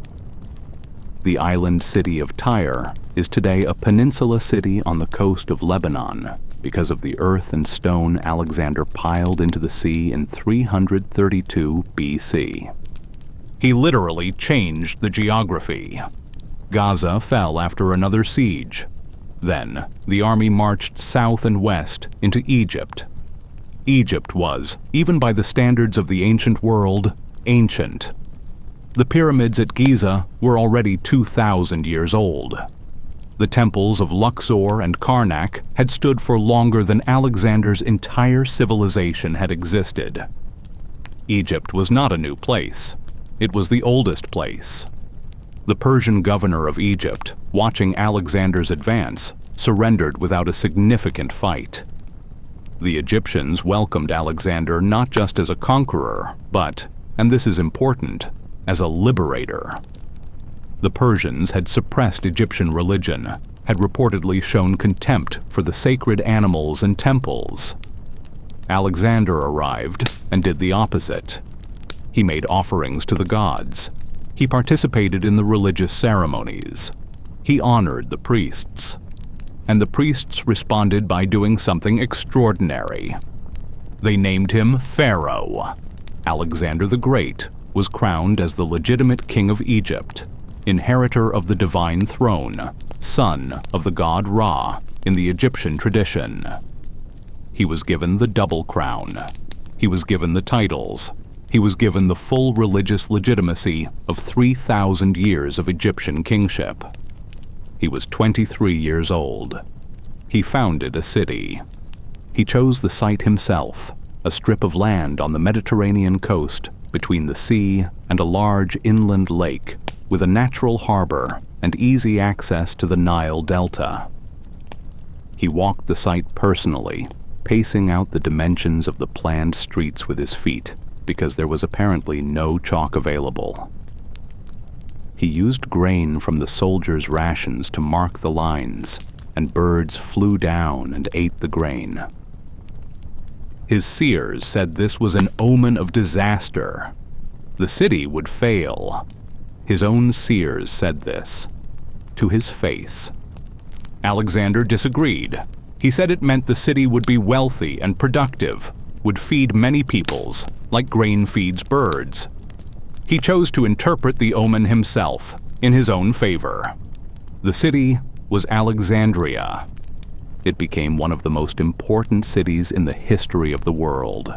The island city of Tyre is today a peninsula city on the coast of Lebanon because of the earth and stone Alexander piled into the sea in 332 BC. He literally changed the geography. Gaza fell after another siege. Then, the army marched south and west into Egypt. Egypt was, even by the standards of the ancient world, ancient. The pyramids at Giza were already 2,000 years old. The temples of Luxor and Karnak had stood for longer than Alexander's entire civilization had existed. Egypt was not a new place. It was the oldest place. The Persian governor of Egypt, watching Alexander's advance, surrendered without a significant fight. The Egyptians welcomed Alexander not just as a conqueror, but, and this is important, as a liberator. The Persians had suppressed Egyptian religion, had reportedly shown contempt for the sacred animals and temples. Alexander arrived and did the opposite. He made offerings to the gods. He participated in the religious ceremonies. He honored the priests. And the priests responded by doing something extraordinary. They named him Pharaoh. Alexander the Great was crowned as the legitimate king of Egypt, inheritor of the divine throne, son of the god Ra in the Egyptian tradition. He was given the double crown. He was given the titles. He was given the full religious legitimacy of 3,000 years of Egyptian kingship. He was 23 years old. He founded a city. He chose the site himself, a strip of land on the Mediterranean coast between the sea and a large inland lake with a natural harbor and easy access to the Nile Delta. He walked the site personally, pacing out the dimensions of the planned streets with his feet because there was apparently no chalk available. He used grain from the soldiers' rations to mark the lines, and birds flew down and ate the grain. His seers said this was an omen of disaster. The city would fail. His own seers said this, to his face. Alexander disagreed. He said it meant the city would be wealthy and productive, would feed many peoples, like grain feeds birds. He chose to interpret the omen himself, in his own favor. The city was Alexandria. It became one of the most important cities in the history of the world.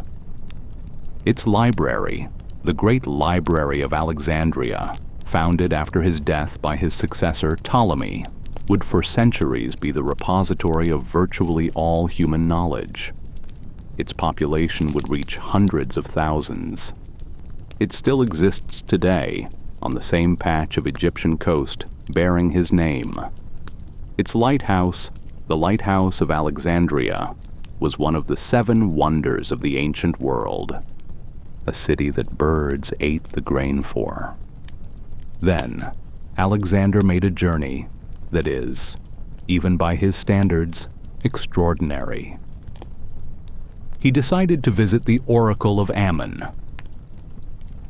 Its library, the Great Library of Alexandria, founded after his death by his successor Ptolemy, would for centuries be the repository of virtually all human knowledge. Its population would reach hundreds of thousands. It still exists today on the same patch of Egyptian coast bearing his name. Its lighthouse, the Lighthouse of Alexandria, was one of the 7 wonders of the ancient world, a city that birds ate the grain for. Then, Alexander made a journey that is, even by his standards, extraordinary. He decided to visit the Oracle of Ammon.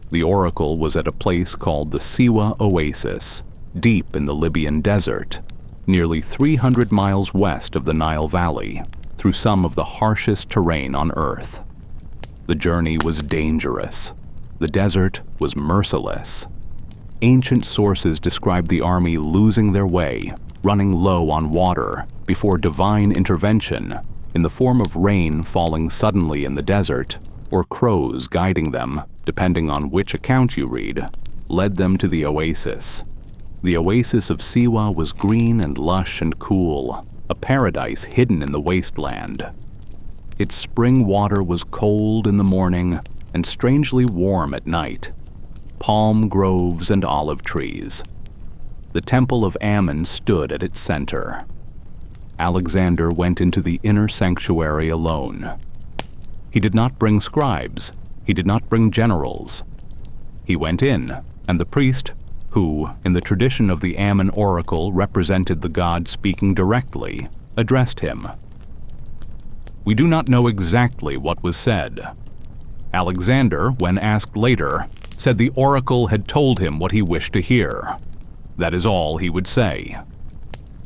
The oracle was at a place called the Siwa Oasis, deep in the Libyan desert, nearly 300 miles west of the Nile Valley, through some of the harshest terrain on Earth. The journey was dangerous. The desert was merciless. Ancient sources describe the army losing their way, running low on water, before divine intervention, in the form of rain falling suddenly in the desert, or crows guiding them, depending on which account you read, led them to the oasis. The oasis of Siwa was green and lush and cool, a paradise hidden in the wasteland. Its spring water was cold in the morning and strangely warm at night. Palm groves and olive trees. The temple of Ammon stood at its center. Alexander went into the inner sanctuary alone. He did not bring scribes. He did not bring generals. He went in, and the priest, who, in the tradition of the Ammon oracle, represented the god speaking directly, addressed him. We do not know exactly what was said. Alexander, when asked later, said the oracle had told him what he wished to hear. That is all he would say.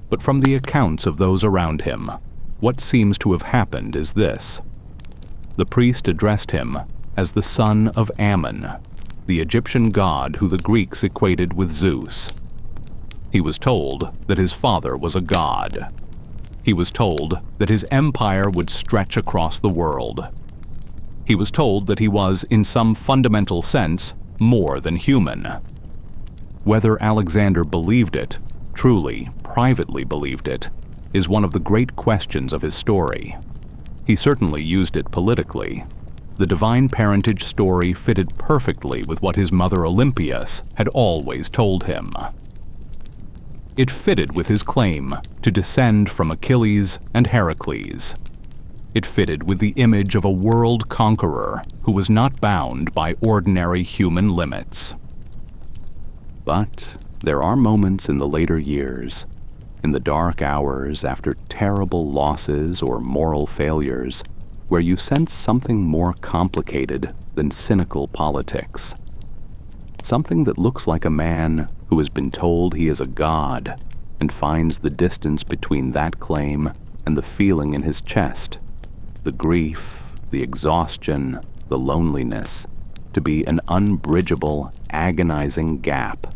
But from the accounts of those around him, what seems to have happened is this. The priest addressed him as the son of Ammon, the Egyptian god who the Greeks equated with Zeus. He was told that his father was a god. He was told that his empire would stretch across the world. He was told that he was, in some fundamental sense, more than human. Whether Alexander believed it, truly, privately believed it, is one of the great questions of his story. He certainly used it politically. The divine parentage story fitted perfectly with what his mother Olympias had always told him. It fitted with his claim to descend from Achilles and Heracles. It fitted with the image of a world conqueror who was not bound by ordinary human limits. But there are moments in the later years, in the dark hours after terrible losses or moral failures, where you sense something more complicated than cynical politics. Something that looks like a man who has been told he is a god and finds the distance between that claim and the feeling in his chest, the grief, the exhaustion, the loneliness, to be an unbridgeable, agonizing gap.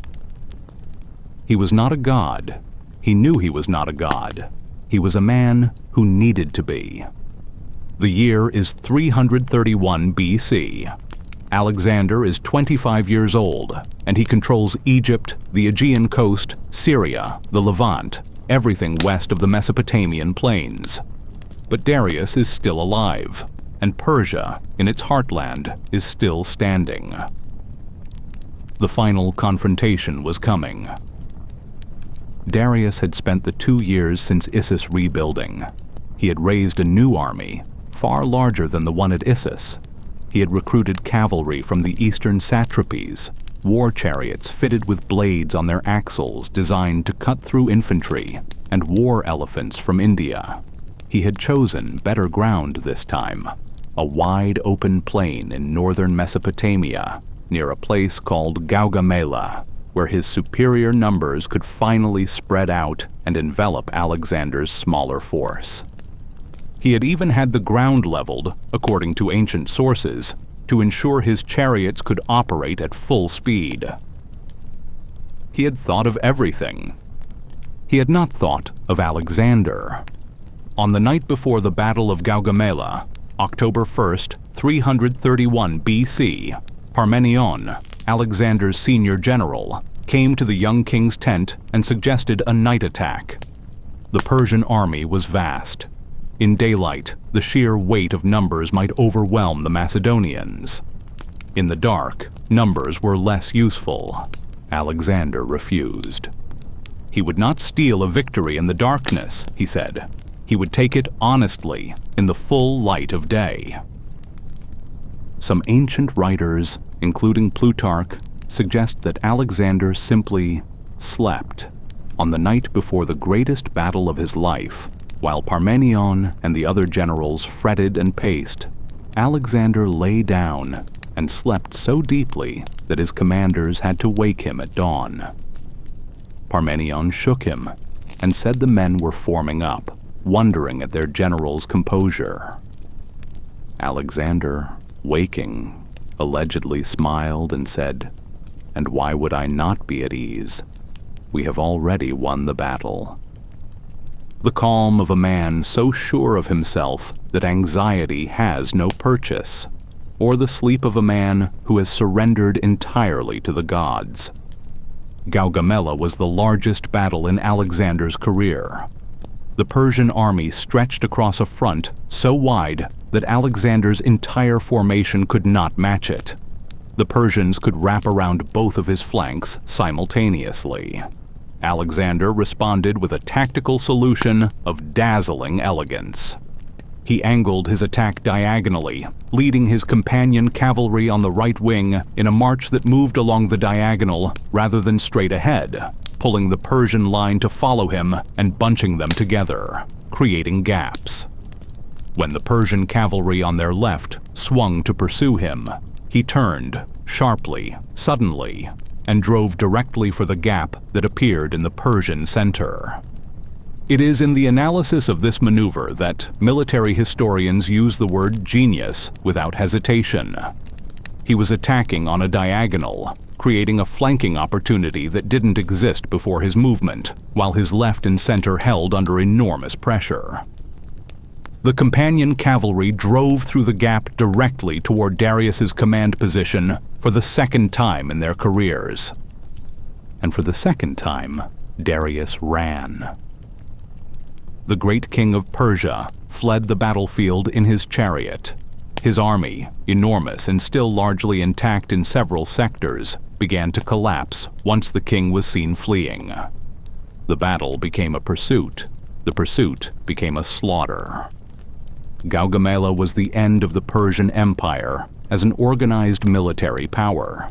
He was not a god. He knew he was not a god. He was a man who needed to be. The year is 331 BC. Alexander is 25 years old, and he controls Egypt, the Aegean coast, Syria, the Levant, everything west of the Mesopotamian plains. But Darius is still alive, and Persia, in its heartland, is still standing. The final confrontation was coming. Darius had spent the 2 years since Issus rebuilding. He had raised a new army, far larger than the one at Issus. He had recruited cavalry from the eastern satrapies, war chariots fitted with blades on their axles designed to cut through infantry, and war elephants from India. He had chosen better ground this time, a wide open plain in northern Mesopotamia, near a place called Gaugamela, where his superior numbers could finally spread out and envelop Alexander's smaller force. He had even had the ground leveled, according to ancient sources, to ensure his chariots could operate at full speed. He had thought of everything. He had not thought of Alexander. On the night before the Battle of Gaugamela, October 1st, 331 BC, Parmenion, Alexander's senior general, came to the young king's tent and suggested a night attack. The Persian army was vast. In daylight, the sheer weight of numbers might overwhelm the Macedonians. In the dark, numbers were less useful. Alexander refused. He would not steal a victory in the darkness, he said. He would take it honestly, in the full light of day. Some ancient writers, including Plutarch, suggest that Alexander simply slept on the night before the greatest battle of his life. While Parmenion and the other generals fretted and paced, Alexander lay down and slept so deeply that his commanders had to wake him at dawn. Parmenion shook him and said the men were forming up, wondering at their general's composure. Alexander, waking, allegedly smiled and said, "And why would I not be at ease? We have already won the battle." The calm of a man so sure of himself that anxiety has no purchase, or the sleep of a man who has surrendered entirely to the gods. Gaugamela was the largest battle in Alexander's career. The Persian army stretched across a front so wide that Alexander's entire formation could not match it. The Persians could wrap around both of his flanks simultaneously. Alexander responded with a tactical solution of dazzling elegance. He angled his attack diagonally, leading his companion cavalry on the right wing in a march that moved along the diagonal rather than straight ahead, pulling the Persian line to follow him and bunching them together, creating gaps. When the Persian cavalry on their left swung to pursue him, he turned, sharply, suddenly, and drove directly for the gap that appeared in the Persian center. It is in the analysis of this maneuver that military historians use the word genius without hesitation. He was attacking on a diagonal, creating a flanking opportunity that didn't exist before his movement, while his left and center held under enormous pressure. The companion cavalry drove through the gap directly toward Darius's command position for the second time in their careers. And for the second time, Darius ran. The great king of Persia fled the battlefield in his chariot. His army, enormous and still largely intact in several sectors, began to collapse once the king was seen fleeing. The battle became a pursuit. The pursuit became a slaughter. Gaugamela was the end of the Persian Empire as an organized military power.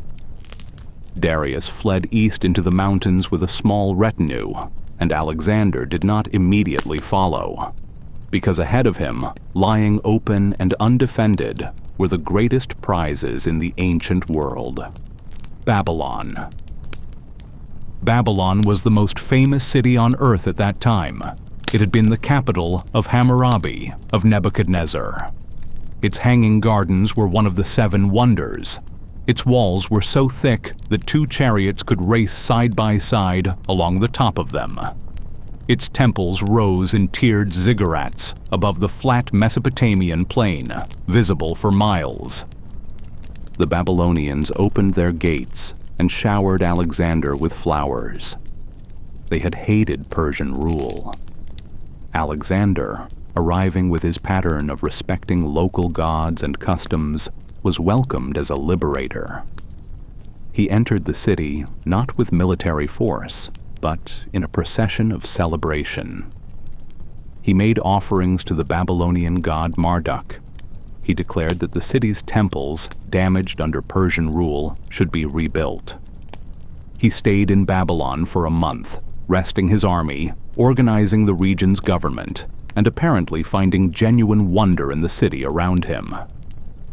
Darius fled east into the mountains with a small retinue, and Alexander did not immediately follow, because ahead of him, lying open and undefended, were the greatest prizes in the ancient world: Babylon. Babylon was the most famous city on earth at that time. It had been the capital of Hammurabi, of Nebuchadnezzar. Its hanging gardens were one of the 7 wonders. Its walls were so thick that 2 chariots could race side by side along the top of them. Its temples rose in tiered ziggurats above the flat Mesopotamian plain, visible for miles. The Babylonians opened their gates and showered Alexander with flowers. They had hated Persian rule. Alexander, arriving with his pattern of respecting local gods and customs, was welcomed as a liberator. He entered the city not with military force, but in a procession of celebration. He made offerings to the Babylonian god Marduk. He declared that the city's temples, damaged under Persian rule, should be rebuilt. He stayed in Babylon for a month, resting his army, organizing the region's government, and apparently finding genuine wonder in the city around him.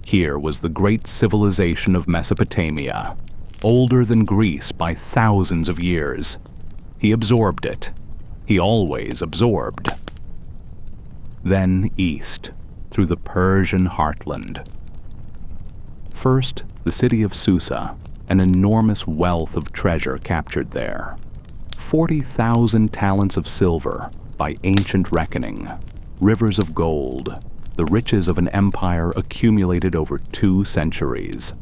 Here was the great civilization of Mesopotamia, older than Greece by thousands of years. He absorbed it. He always absorbed. Then east, through the Persian heartland. First, the city of Susa, an enormous wealth of treasure captured there. 40,000 talents of silver, by ancient reckoning, rivers of gold, the riches of an empire accumulated over 2 centuries.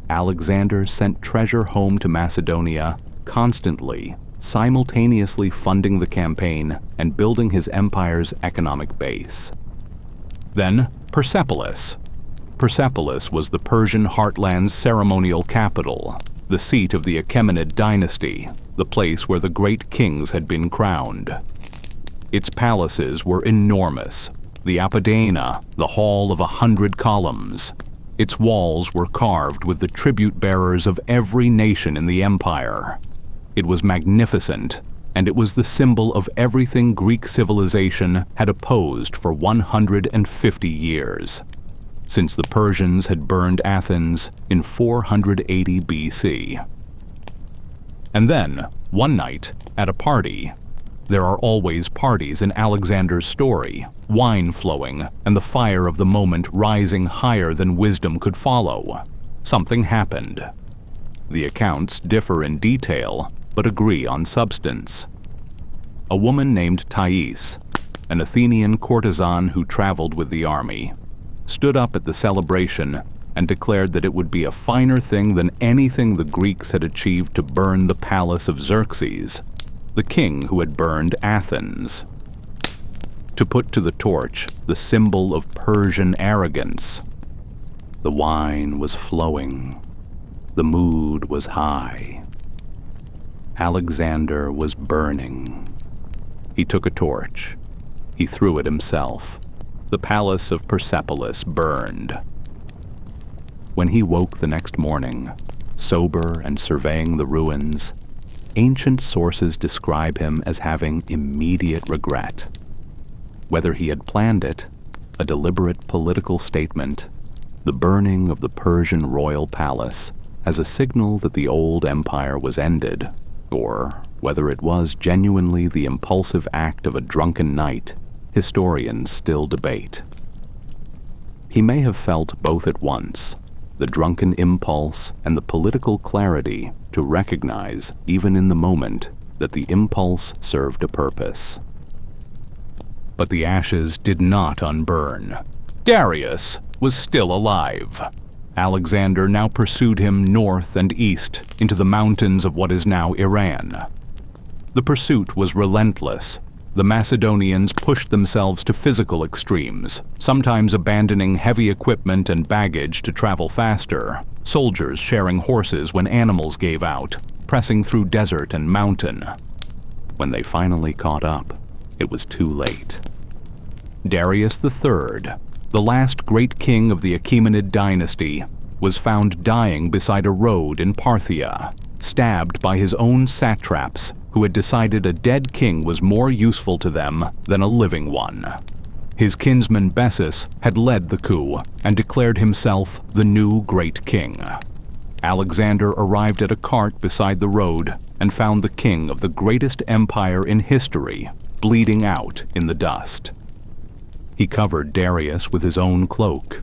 Alexander sent treasure home to Macedonia, constantly, simultaneously funding the campaign and building his empire's economic base. Then, Persepolis. Persepolis was the Persian heartland's ceremonial capital, the seat of the Achaemenid dynasty, the place where the great kings had been crowned. Its palaces were enormous, the Apodaina, the hall of 100 columns. Its walls were carved with the tribute bearers of every nation in the empire. It was magnificent, and it was the symbol of everything Greek civilization had opposed for 150 years, since the Persians had burned Athens in 480 BC. And then, one night, at a party, there are always parties in Alexander's story, wine flowing and the fire of the moment rising higher than wisdom could follow. Something happened. The accounts differ in detail, but agree on substance. A woman named Thais, an Athenian courtesan who traveled with the army, stood up at the celebration and declared that it would be a finer thing than anything the Greeks had achieved to burn the palace of Xerxes, the king who had burned Athens. To put to the torch the symbol of Persian arrogance. The wine was flowing. The mood was high. Alexander was burning. He took a torch. He threw it himself. The palace of Persepolis burned. When he woke the next morning, sober and surveying the ruins, ancient sources describe him as having immediate regret. Whether he had planned it, a deliberate political statement, the burning of the Persian royal palace as a signal that the old empire was ended, or whether it was genuinely the impulsive act of a drunken knight, historians still debate. He may have felt both at once, the drunken impulse and the political clarity to recognize, even in the moment, that the impulse served a purpose. But the ashes did not unburn. Darius was still alive. Alexander now pursued him north and east into the mountains of what is now Iran. The pursuit was relentless. The Macedonians pushed themselves to physical extremes, sometimes abandoning heavy equipment and baggage to travel faster, soldiers sharing horses when animals gave out, pressing through desert and mountain. When they finally caught up, it was too late. Darius III, the last great king of the Achaemenid dynasty, was found dying beside a road in Parthia, stabbed by his own satraps who had decided a dead king was more useful to them than a living one. His kinsman Bessus had led the coup and declared himself the new great king. Alexander arrived at a cart beside the road and found the king of the greatest empire in history bleeding out in the dust. He covered Darius with his own cloak.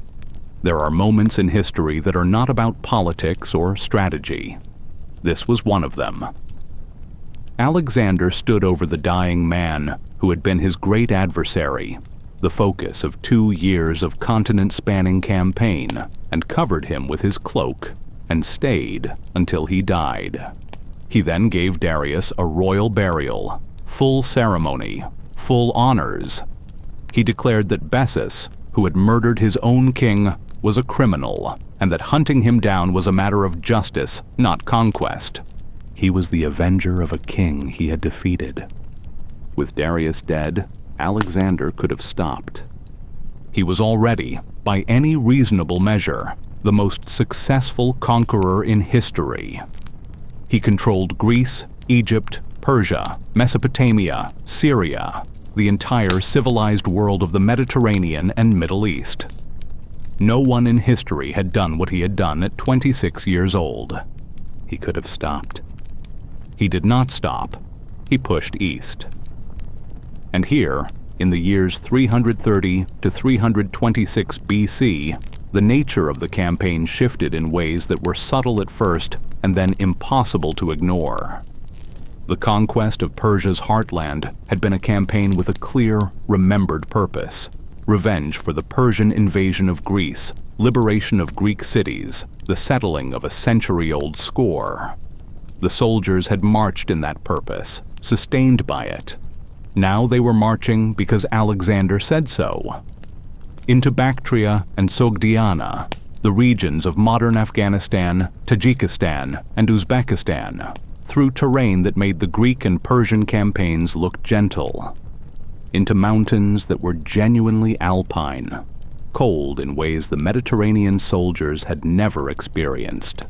There are moments in history that are not about politics or strategy. This was one of them. Alexander stood over the dying man who had been his great adversary, the focus of 2 years of continent-spanning campaign, and covered him with his cloak and stayed until he died. He then gave Darius a royal burial, full ceremony, full honors. He declared that Bessus, who had murdered his own king, was a criminal, and that hunting him down was a matter of justice, not conquest. He was the avenger of a king he had defeated. With Darius dead, Alexander could have stopped. He was already, by any reasonable measure, the most successful conqueror in history. He controlled Greece, Egypt, Persia, Mesopotamia, Syria, the entire civilized world of the Mediterranean and Middle East. No one in history had done what he had done at 26 years old. He could have stopped. He did not stop. He pushed east. And here, in the years 330 to 326 BC, the nature of the campaign shifted in ways that were subtle at first and then impossible to ignore. The conquest of Persia's heartland had been a campaign with a clear, remembered purpose: revenge for the Persian invasion of Greece, liberation of Greek cities, the settling of a century-old score. The soldiers had marched in that purpose, sustained by it. Now they were marching because Alexander said so. Into Bactria and Sogdiana, the regions of modern Afghanistan, Tajikistan, and Uzbekistan, through terrain that made the Greek and Persian campaigns look gentle. Into mountains that were genuinely alpine, cold in ways the Mediterranean soldiers had never experienced.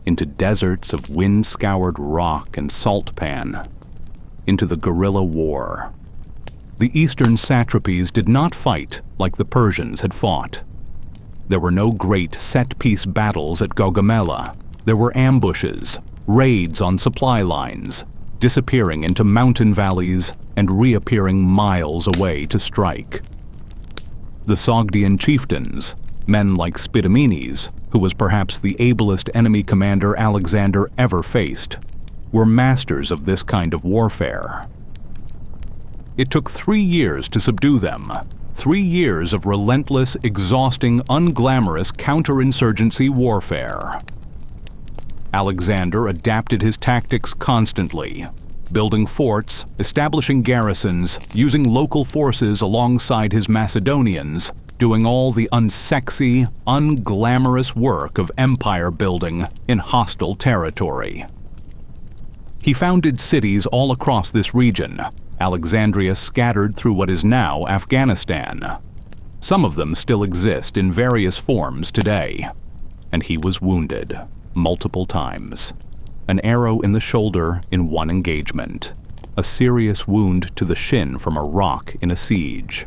Into deserts of wind-scoured rock and salt pan. Into the guerrilla war. The eastern satrapies did not fight like the Persians had fought. There were no great set-piece battles at Gaugamela. There were ambushes, raids on supply lines, disappearing into mountain valleys and reappearing miles away to strike. The Sogdian chieftains, men like Spidomenes, who was perhaps the ablest enemy commander Alexander ever faced, were masters of this kind of warfare. It took 3 years to subdue them, 3 years of relentless, exhausting, unglamorous counterinsurgency warfare. Alexander adapted his tactics constantly, building forts, establishing garrisons, using local forces alongside his Macedonians, doing all the unsexy, unglamorous work of empire building in hostile territory. He founded cities all across this region, Alexandria scattered through what is now Afghanistan. Some of them still exist in various forms today. And he was wounded multiple times. An arrow in the shoulder in one engagement. A serious wound to the shin from a rock in a siege.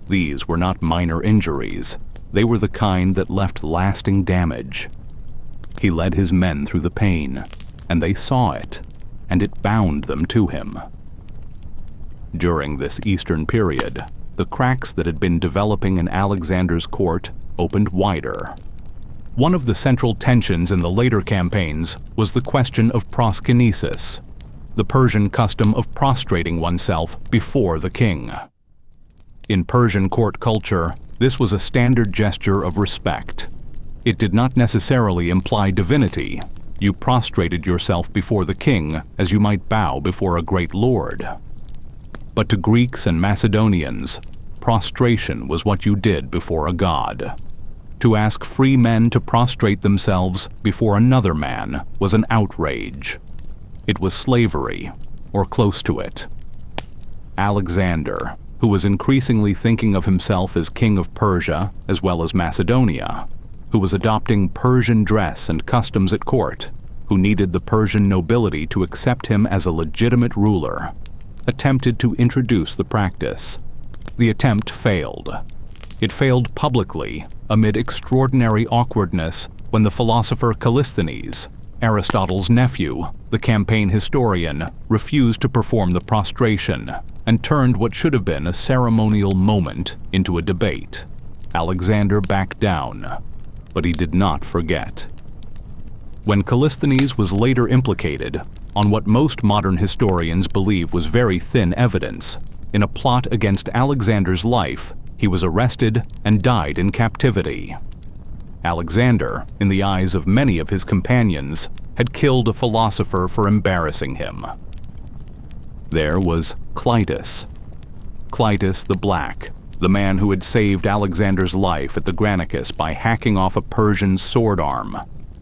These were not minor injuries. They were the kind that left lasting damage. He led his men through the pain, and they saw it, and it bound them to him. During this Eastern period, the cracks that had been developing in Alexander's court opened wider. One of the central tensions in the later campaigns was the question of proskynesis, the Persian custom of prostrating oneself before the king. In Persian court culture, this was a standard gesture of respect. It did not necessarily imply divinity. You prostrated yourself before the king as you might bow before a great lord. But to Greeks and Macedonians, prostration was what you did before a god. To ask free men to prostrate themselves before another man was an outrage. It was slavery, or close to it. Alexander, who was increasingly thinking of himself as king of Persia as well as Macedonia, who was adopting Persian dress and customs at court, who needed the Persian nobility to accept him as a legitimate ruler, attempted to introduce the practice. The attempt failed. It failed publicly amid extraordinary awkwardness when the philosopher Callisthenes, Aristotle's nephew, the campaign historian, refused to perform the prostration and turned what should have been a ceremonial moment into a debate. Alexander backed down, but he did not forget. When Callisthenes was later implicated on what most modern historians believe was very thin evidence, in a plot against Alexander's life, he was arrested and died in captivity. Alexander, in the eyes of many of his companions, had killed a philosopher for embarrassing him. There was Clitus. Clitus the Black, the man who had saved Alexander's life at the Granicus by hacking off a Persian's sword arm.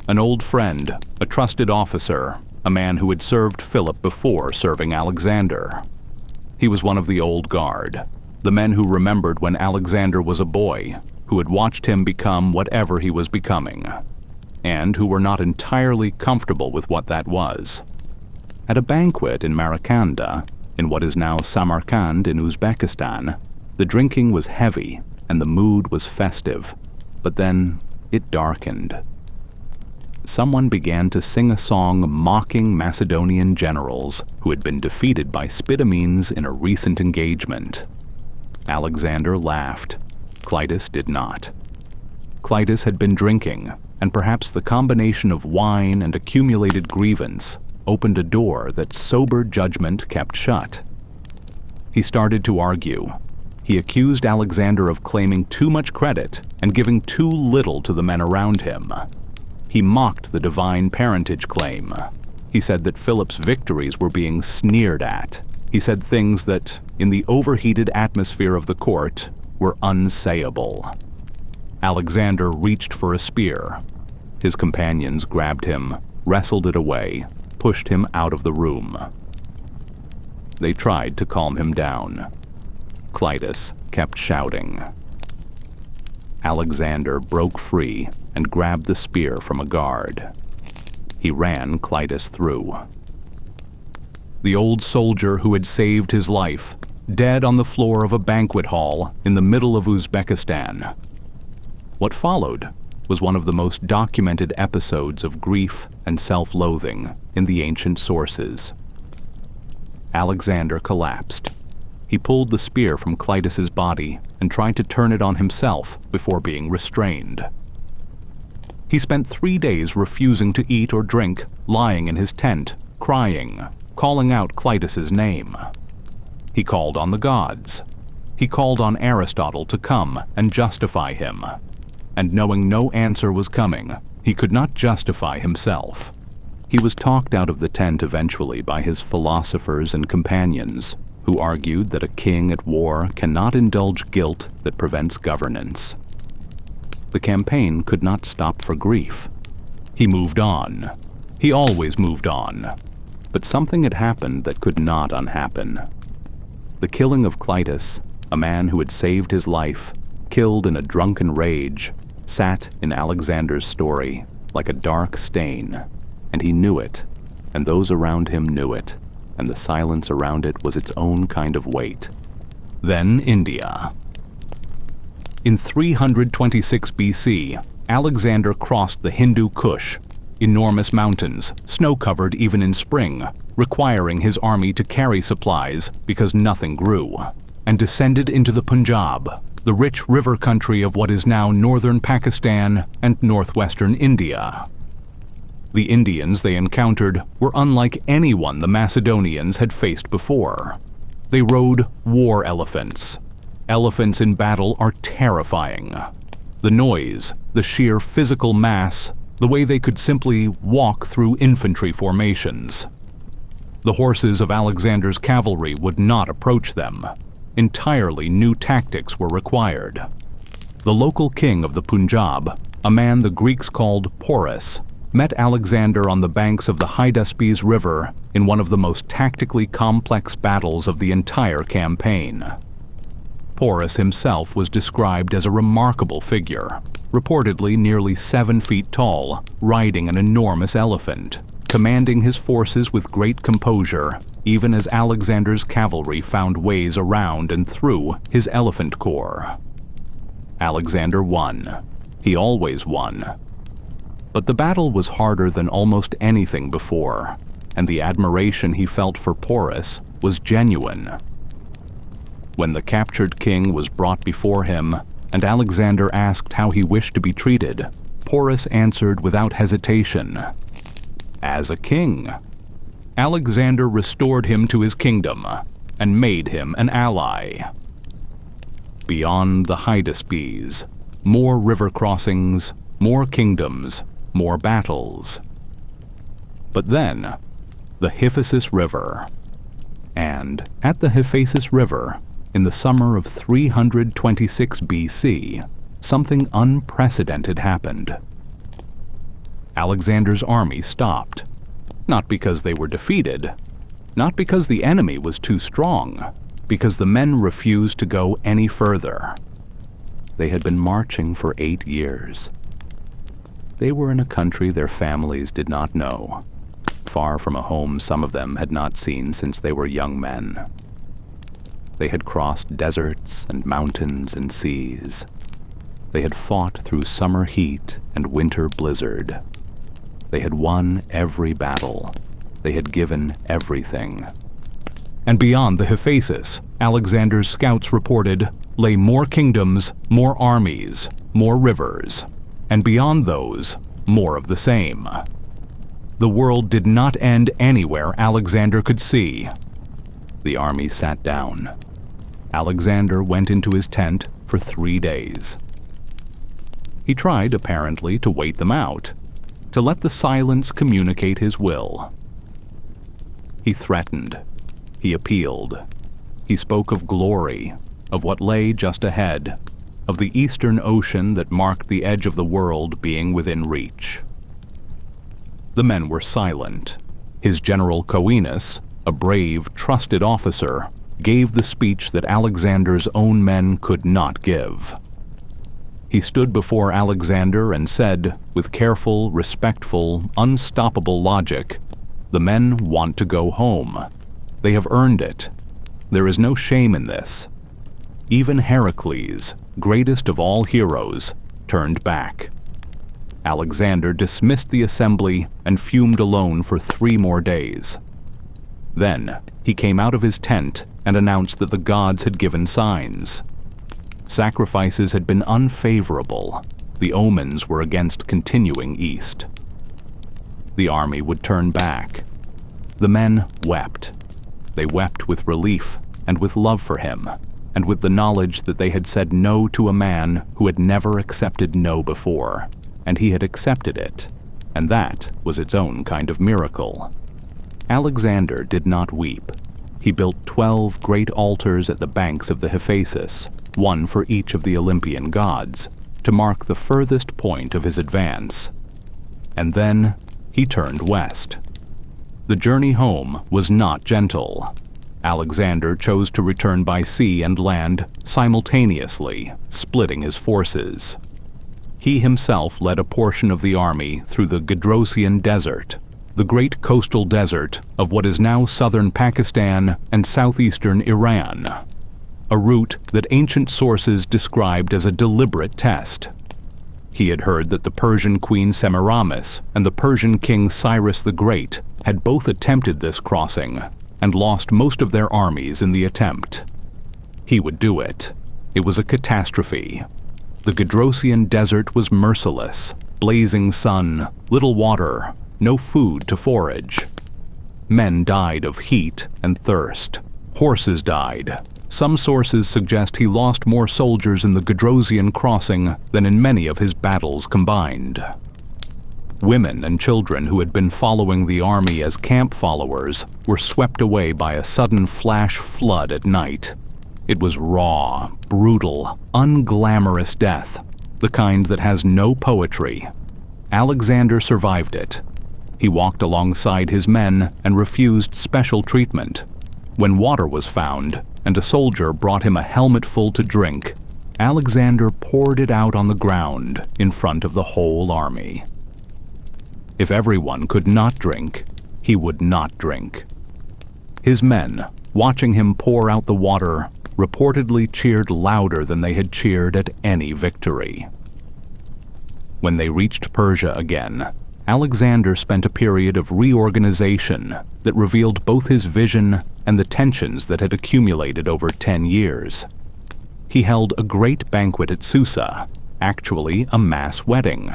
An old friend, a trusted officer, a man who had served Philip before serving Alexander. He was one of the old guard, the men who remembered when Alexander was a boy, who had watched him become whatever he was becoming, and who were not entirely comfortable with what that was. At a banquet in Marakanda, in what is now Samarkand in Uzbekistan, the drinking was heavy and the mood was festive, but then it darkened. Someone began to sing a song mocking Macedonian generals who had been defeated by Spitamines in a recent engagement. Alexander laughed. Clitus did not. Clitus had been drinking, and perhaps the combination of wine and accumulated grievance opened a door that sober judgment kept shut. He started to argue. He accused Alexander of claiming too much credit and giving too little to the men around him. He mocked the divine parentage claim. He said that Philip's victories were being sneered at. He said things that, in the overheated atmosphere of the court, were unsayable. Alexander reached for a spear. His companions grabbed him, wrestled it away, pushed him out of the room. They tried to calm him down. Clitus kept shouting. Alexander broke free and grabbed the spear from a guard. He ran Clitus through. The old soldier who had saved his life, dead on the floor of a banquet hall in the middle of Uzbekistan. What followed was one of the most documented episodes of grief and self-loathing in the ancient sources. Alexander collapsed. He pulled the spear from Clitus's body and tried to turn it on himself before being restrained. He spent 3 days refusing to eat or drink, lying in his tent, crying, calling out Clitus's name. He called on the gods. he called on Aristotle to come and justify him. And knowing no answer was coming, he could not justify himself. He was talked out of the tent eventually by his philosophers and companions, who argued that a king at war cannot indulge guilt that prevents governance. The campaign could not stop for grief. He moved on. He always moved on. But something had happened that could not unhappen. The killing of Clytus, a man who had saved his life, killed in a drunken rage, sat in Alexander's story like a dark stain, and he knew it, and those around him knew it, and the silence around it was its own kind of weight. Then India. In 326 BC, Alexander crossed the Hindu Kush, enormous mountains, snow-covered even in spring, requiring his army to carry supplies because nothing grew, and descended into the Punjab, the rich river country of what is now northern Pakistan and northwestern India. The Indians they encountered were unlike anyone the Macedonians had faced before. They rode war elephants. Elephants in battle are terrifying. The noise, the sheer physical mass, the way they could simply walk through infantry formations. The horses of Alexander's cavalry would not approach them. Entirely new tactics were required. The local king of the Punjab, a man the Greeks called Porus, met Alexander on the banks of the Hydaspes River in one of the most tactically complex battles of the entire campaign. Porus himself was described as a remarkable figure, reportedly nearly 7 feet tall, riding an enormous elephant, commanding his forces with great composure, even as Alexander's cavalry found ways around and through his elephant corps. Alexander won. He always won. But the battle was harder than almost anything before, and the admiration he felt for Porus was genuine. When the captured king was brought before him, and Alexander asked how he wished to be treated, Porus answered without hesitation, "As a king." Alexander restored him to his kingdom and made him an ally. Beyond the Hydaspes, more river crossings, more kingdoms, more battles. But then, the Hephaestus River. And at the Hephaestus River, in the summer of 326 BC, something unprecedented happened. Alexander's army stopped, not because they were defeated, not because the enemy was too strong, because the men refused to go any further. They had been marching for 8 years. They were in a country their families did not know, far from a home some of them had not seen since they were young men. They had crossed deserts and mountains and seas. They had fought through summer heat and winter blizzard. They had won every battle. They had given everything. And beyond the Hephaestus, Alexander's scouts reported, lay more kingdoms, more armies, more rivers, and beyond those, more of the same. The world did not end anywhere Alexander could see. The army sat down. Alexander went into his tent for 3 days. He tried, apparently, to wait them out, to let the silence communicate his will. He threatened. He appealed. He spoke of glory, of what lay just ahead, of the eastern ocean that marked the edge of the world being within reach. The men were silent. His general Coenus, a brave, trusted officer, gave the speech that Alexander's own men could not give. He stood before Alexander and said, with careful, respectful, unstoppable logic, "The men want to go home. They have earned it. There is no shame in this." Even Heracles, greatest of all heroes, turned back. Alexander dismissed the assembly and fumed alone for 3 more days. Then he came out of his tent and announced that the gods had given signs. Sacrifices had been unfavorable. The omens were against continuing east. The army would turn back. The men wept. They wept with relief and with love for him, and with the knowledge that they had said no to a man who had never accepted no before, and he had accepted it, and that was its own kind of miracle. Alexander did not weep. He built 12 great altars at the banks of the Hephaestus, one for each of the Olympian gods, to mark the furthest point of his advance. And then he turned west. The journey home was not gentle. Alexander chose to return by sea and land simultaneously, splitting his forces. He himself led a portion of the army through the Gedrosian Desert, the great coastal desert of what is now southern Pakistan and southeastern Iran, a route that ancient sources described as a deliberate test. He had heard that the Persian queen Semiramis and the Persian king Cyrus the Great had both attempted this crossing and lost most of their armies in the attempt. He would do it. It was a catastrophe. The Gedrosian desert was merciless, blazing sun, little water, no food to forage. Men died of heat and thirst. Horses died. Some sources suggest he lost more soldiers in the Gedrosian crossing than in many of his battles combined. Women and children who had been following the army as camp followers were swept away by a sudden flash flood at night. It was raw, brutal, unglamorous death, the kind that has no poetry. Alexander survived it. He walked alongside his men and refused special treatment. When water was found, and a soldier brought him a helmet full to drink, Alexander poured it out on the ground in front of the whole army. If everyone could not drink, he would not drink. His men, watching him pour out the water, reportedly cheered louder than they had cheered at any victory. When they reached Persia again, Alexander spent a period of reorganization that revealed both his vision and the tensions that had accumulated over 10 years. He held a great banquet at Susa, actually a mass wedding.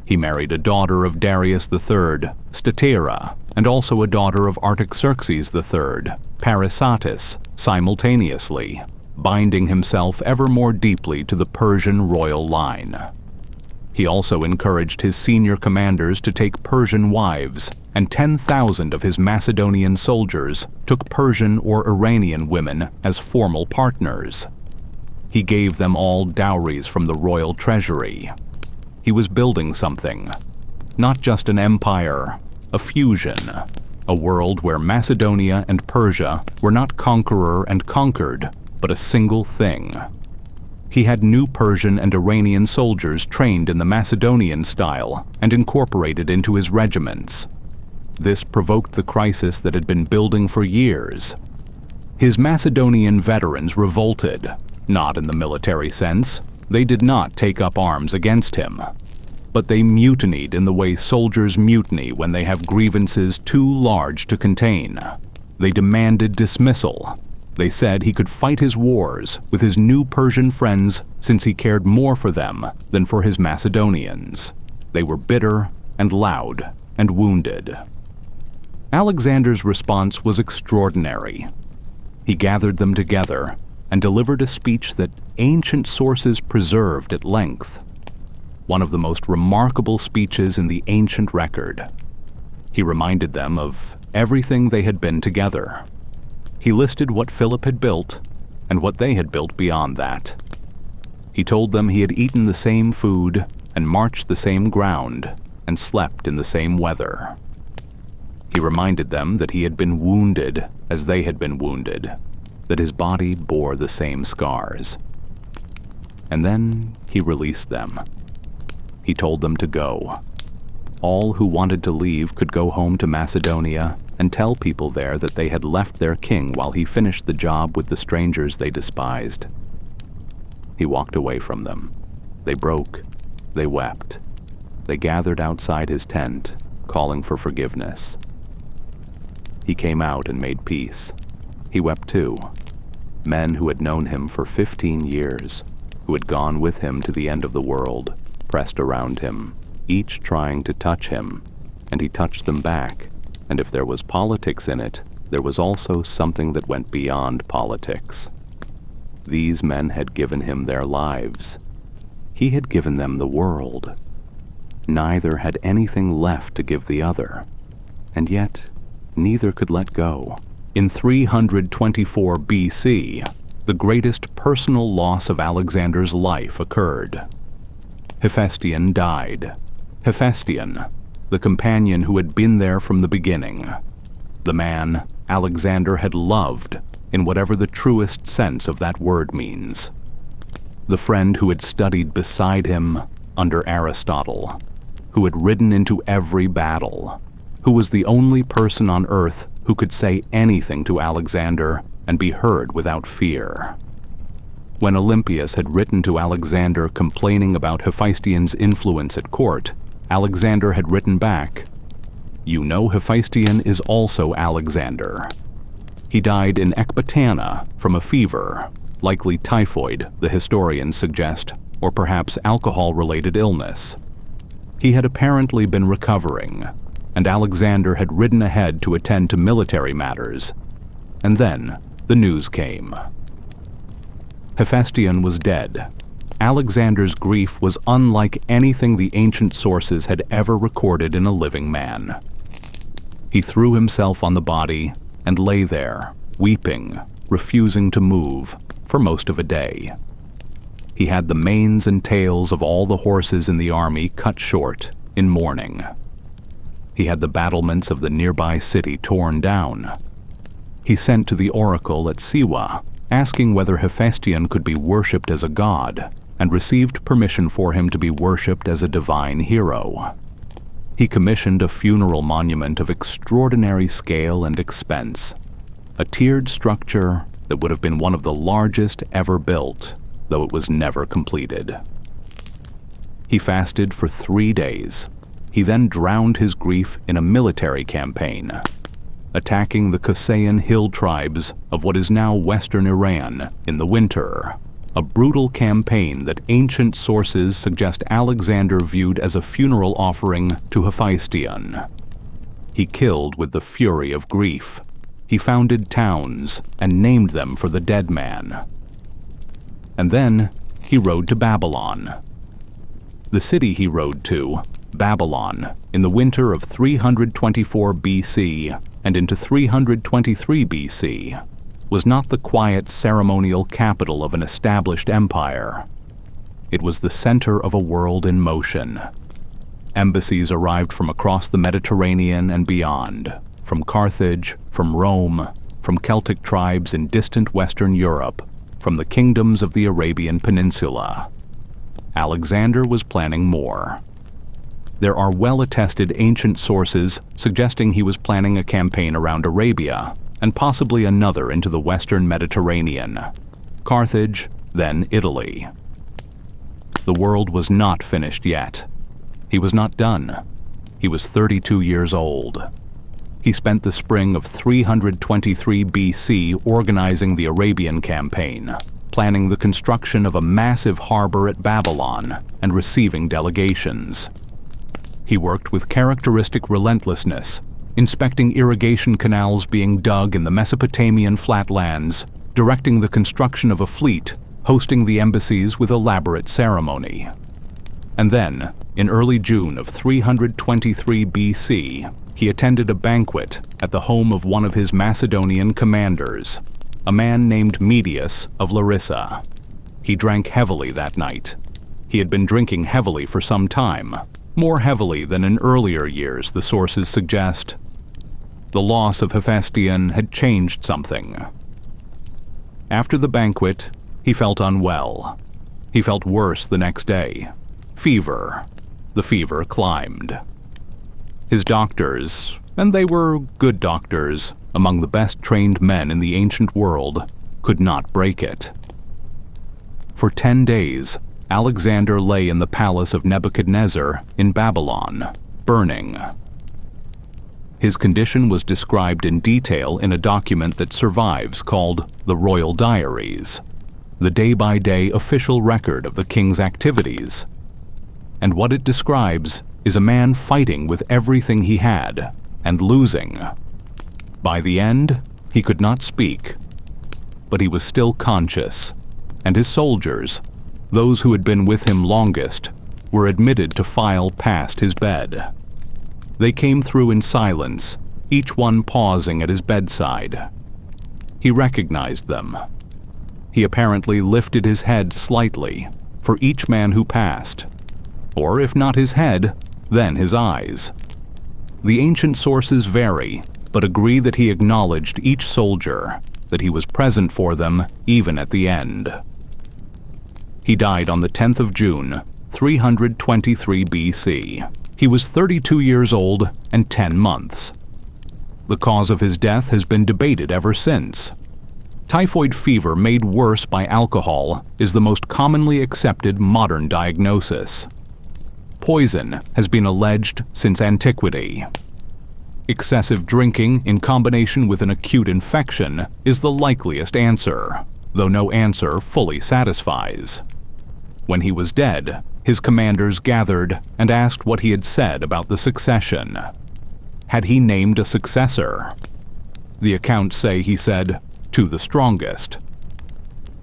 He married a daughter of Darius III, Statira, and also a daughter of Artaxerxes III, Parysatis, simultaneously, binding himself ever more deeply to the Persian royal line. He also encouraged his senior commanders to take Persian wives, and 10,000 of his Macedonian soldiers took Persian or Iranian women as formal partners. He gave them all dowries from the royal treasury. He was building something, not just an empire, a fusion, a world where Macedonia and Persia were not conqueror and conquered, but a single thing. He had new Persian and Iranian soldiers trained in the Macedonian style and incorporated into his regiments. This provoked the crisis that had been building for years. His Macedonian veterans revolted, not in the military sense. They did not take up arms against him, but they mutinied in the way soldiers mutiny when they have grievances too large to contain. They demanded dismissal. They said he could fight his wars with his new Persian friends since he cared more for them than for his Macedonians. They were bitter and loud and wounded. Alexander's response was extraordinary. He gathered them together and delivered a speech that ancient sources preserved at length. One of the most remarkable speeches in the ancient record. He reminded them of everything they had been together. He listed what Philip had built and what they had built beyond that. He told them he had eaten the same food and marched the same ground and slept in the same weather. He reminded them that he had been wounded as they had been wounded, that his body bore the same scars. And then he released them. He told them to go. All who wanted to leave could go home to Macedonia and tell people there that they had left their king while he finished the job with the strangers they despised. He walked away from them. They broke. They wept. They gathered outside his tent, calling for forgiveness. He came out and made peace. He wept too. Men who had known him for 15 years, who had gone with him to the end of the world, pressed around him, each trying to touch him, and he touched them back. And if there was politics in it, there was also something that went beyond politics. These men had given him their lives. He had given them the world. Neither had anything left to give the other, and yet neither could let go. In 324 BC, the greatest personal loss of Alexander's life occurred. Hephaestion died. Hephaestion, the companion who had been there from the beginning. The man Alexander had loved in whatever the truest sense of that word means. The friend who had studied beside him under Aristotle, who had ridden into every battle, who was the only person on earth who could say anything to Alexander and be heard without fear. When Olympias had written to Alexander complaining about Hephaestion's influence at court, Alexander had written back, "You know Hephaestion is also Alexander. He died in Ecbatana from a fever, likely typhoid, the historians suggest, or perhaps alcohol-related illness. He had apparently been recovering, and Alexander had ridden ahead to attend to military matters. And then the news came. Hephaestion was dead. Alexander's grief was unlike anything the ancient sources had ever recorded in a living man. He threw himself on the body and lay there, weeping, refusing to move, for most of a day. He had the manes and tails of all the horses in the army cut short in mourning. He had the battlements of the nearby city torn down. He sent to the oracle at Siwa, asking whether Hephaestion could be worshipped as a god, and received permission for him to be worshipped as a divine hero. He commissioned a funeral monument of extraordinary scale and expense, a tiered structure that would have been one of the largest ever built, though it was never completed. He fasted for 3 days. He then drowned his grief in a military campaign, attacking the Kosayan hill tribes of what is now western Iran in the winter, a brutal campaign that ancient sources suggest Alexander viewed as a funeral offering to Hephaestion. He killed with the fury of grief. He founded towns and named them for the dead man. And then he rode to Babylon. The city he rode to, Babylon, in the winter of 324 BC and into 323 BC, was not the quiet ceremonial capital of an established empire. It was the center of a world in motion. Embassies arrived from across the Mediterranean and beyond, from Carthage, from Rome, from Celtic tribes in distant Western Europe, from the kingdoms of the Arabian Peninsula. Alexander was planning more. There are well-attested ancient sources suggesting he was planning a campaign around Arabia, and possibly another into the Western Mediterranean, Carthage, then Italy. The world was not finished yet. He was not done. He was 32 years old. He spent the spring of 323 BC organizing the Arabian campaign, planning the construction of a massive harbor at Babylon, and receiving delegations. He worked with characteristic relentlessness, inspecting irrigation canals being dug in the Mesopotamian flatlands, directing the construction of a fleet, hosting the embassies with elaborate ceremony. And then, in early June of 323 BC, he attended a banquet at the home of one of his Macedonian commanders, a man named Medius of Larissa. He drank heavily that night. He had been drinking heavily for some time, more heavily than in earlier years, the sources suggest. The loss of Hephaestion had changed something. After the banquet, he felt unwell. He felt worse the next day. Fever. The fever climbed. His doctors, and they were good doctors, among the best trained men in the ancient world, could not break it. For 10 days, Alexander lay in the palace of Nebuchadnezzar in Babylon, burning. His condition was described in detail in a document that survives called the Royal Diaries, the day-by-day official record of the king's activities. And what it describes is a man fighting with everything he had and losing. By the end, he could not speak, but he was still conscious, and his soldiers, those who had been with him longest, were admitted to file past his bed. They came through in silence, each one pausing at his bedside. He recognized them. He apparently lifted his head slightly for each man who passed, or if not his head, then his eyes. The ancient sources vary, but agree that he acknowledged each soldier, that he was present for them even at the end. He died on the 10th of June, 323 BC. He was 32 years old and 10 months. The cause of his death has been debated ever since. Typhoid fever made worse by alcohol is the most commonly accepted modern diagnosis. Poison has been alleged since antiquity. Excessive drinking in combination with an acute infection is the likeliest answer, though no answer fully satisfies. When he was dead, his commanders gathered and asked what he had said about the succession. Had he named a successor? The accounts say he said, "to the strongest,"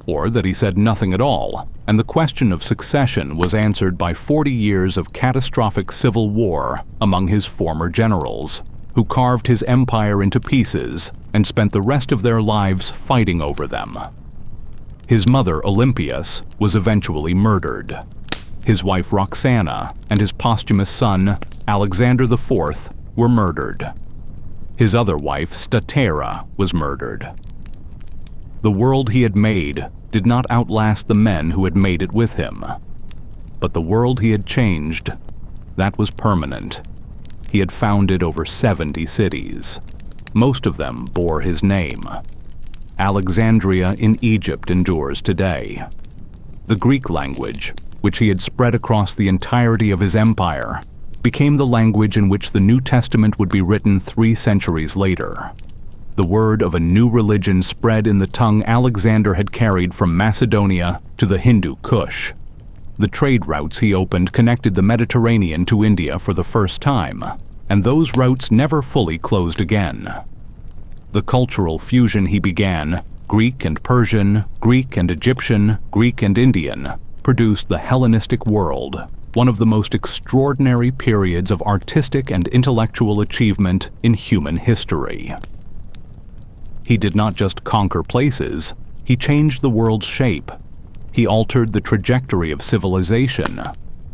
or that he said nothing at all, and the question of succession was answered by 40 years of catastrophic civil war among his former generals, who carved his empire into pieces and spent the rest of their lives fighting over them. His mother, Olympias, was eventually murdered. His wife, Roxana, and his posthumous son, Alexander IV, were murdered. His other wife, Statera, was murdered. The world he had made did not outlast the men who had made it with him. But the world he had changed, that was permanent. He had founded over 70 cities. Most of them bore his name. Alexandria in Egypt endures today. The Greek language, which he had spread across the entirety of his empire, became the language in which the New Testament would be written 3 centuries later. The word of a new religion spread in the tongue Alexander had carried from Macedonia to the Hindu Kush. The trade routes he opened connected the Mediterranean to India for the first time, and those routes never fully closed again. The cultural fusion he began, Greek and Persian, Greek and Egyptian, Greek and Indian, produced the Hellenistic world, one of the most extraordinary periods of artistic and intellectual achievement in human history. He did not just conquer places, he changed the world's shape. He altered the trajectory of civilization,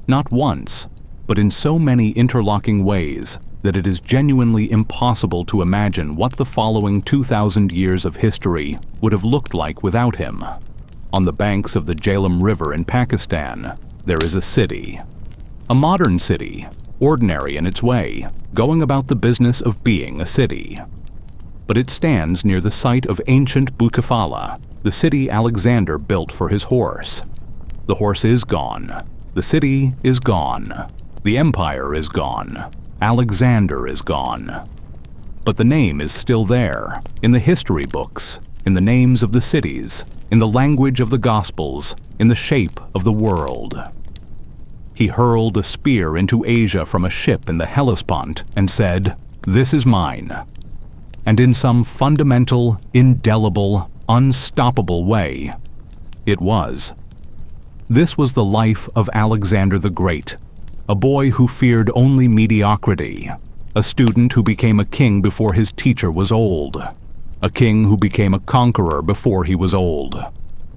not once, but in so many interlocking ways that it is genuinely impossible to imagine what the following 2,000 years of history would have looked like without him. On the banks of the Jhelum River in Pakistan, there is a city. A modern city, ordinary in its way, going about the business of being a city. But it stands near the site of ancient Bucephala, the city Alexander built for his horse. The horse is gone. The city is gone. The empire is gone. Alexander is gone. But the name is still there, in the history books, in the names of the cities, in the language of the Gospels, in the shape of the world. He hurled a spear into Asia from a ship in the Hellespont and said, "This is mine." And in some fundamental, indelible, unstoppable way, it was. This was the life of Alexander the Great, a boy who feared only mediocrity, a student who became a king before his teacher was old, a king who became a conqueror before he was old,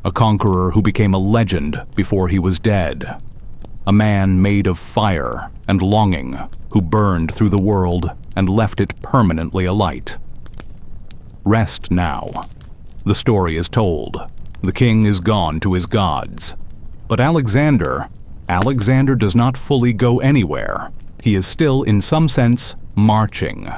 a conqueror who became a legend before he was dead, a man made of fire and longing who burned through the world and left it permanently alight. Rest now. The story is told. The king is gone to his gods. But Alexander does not fully go anywhere. He is still, in some sense, marching.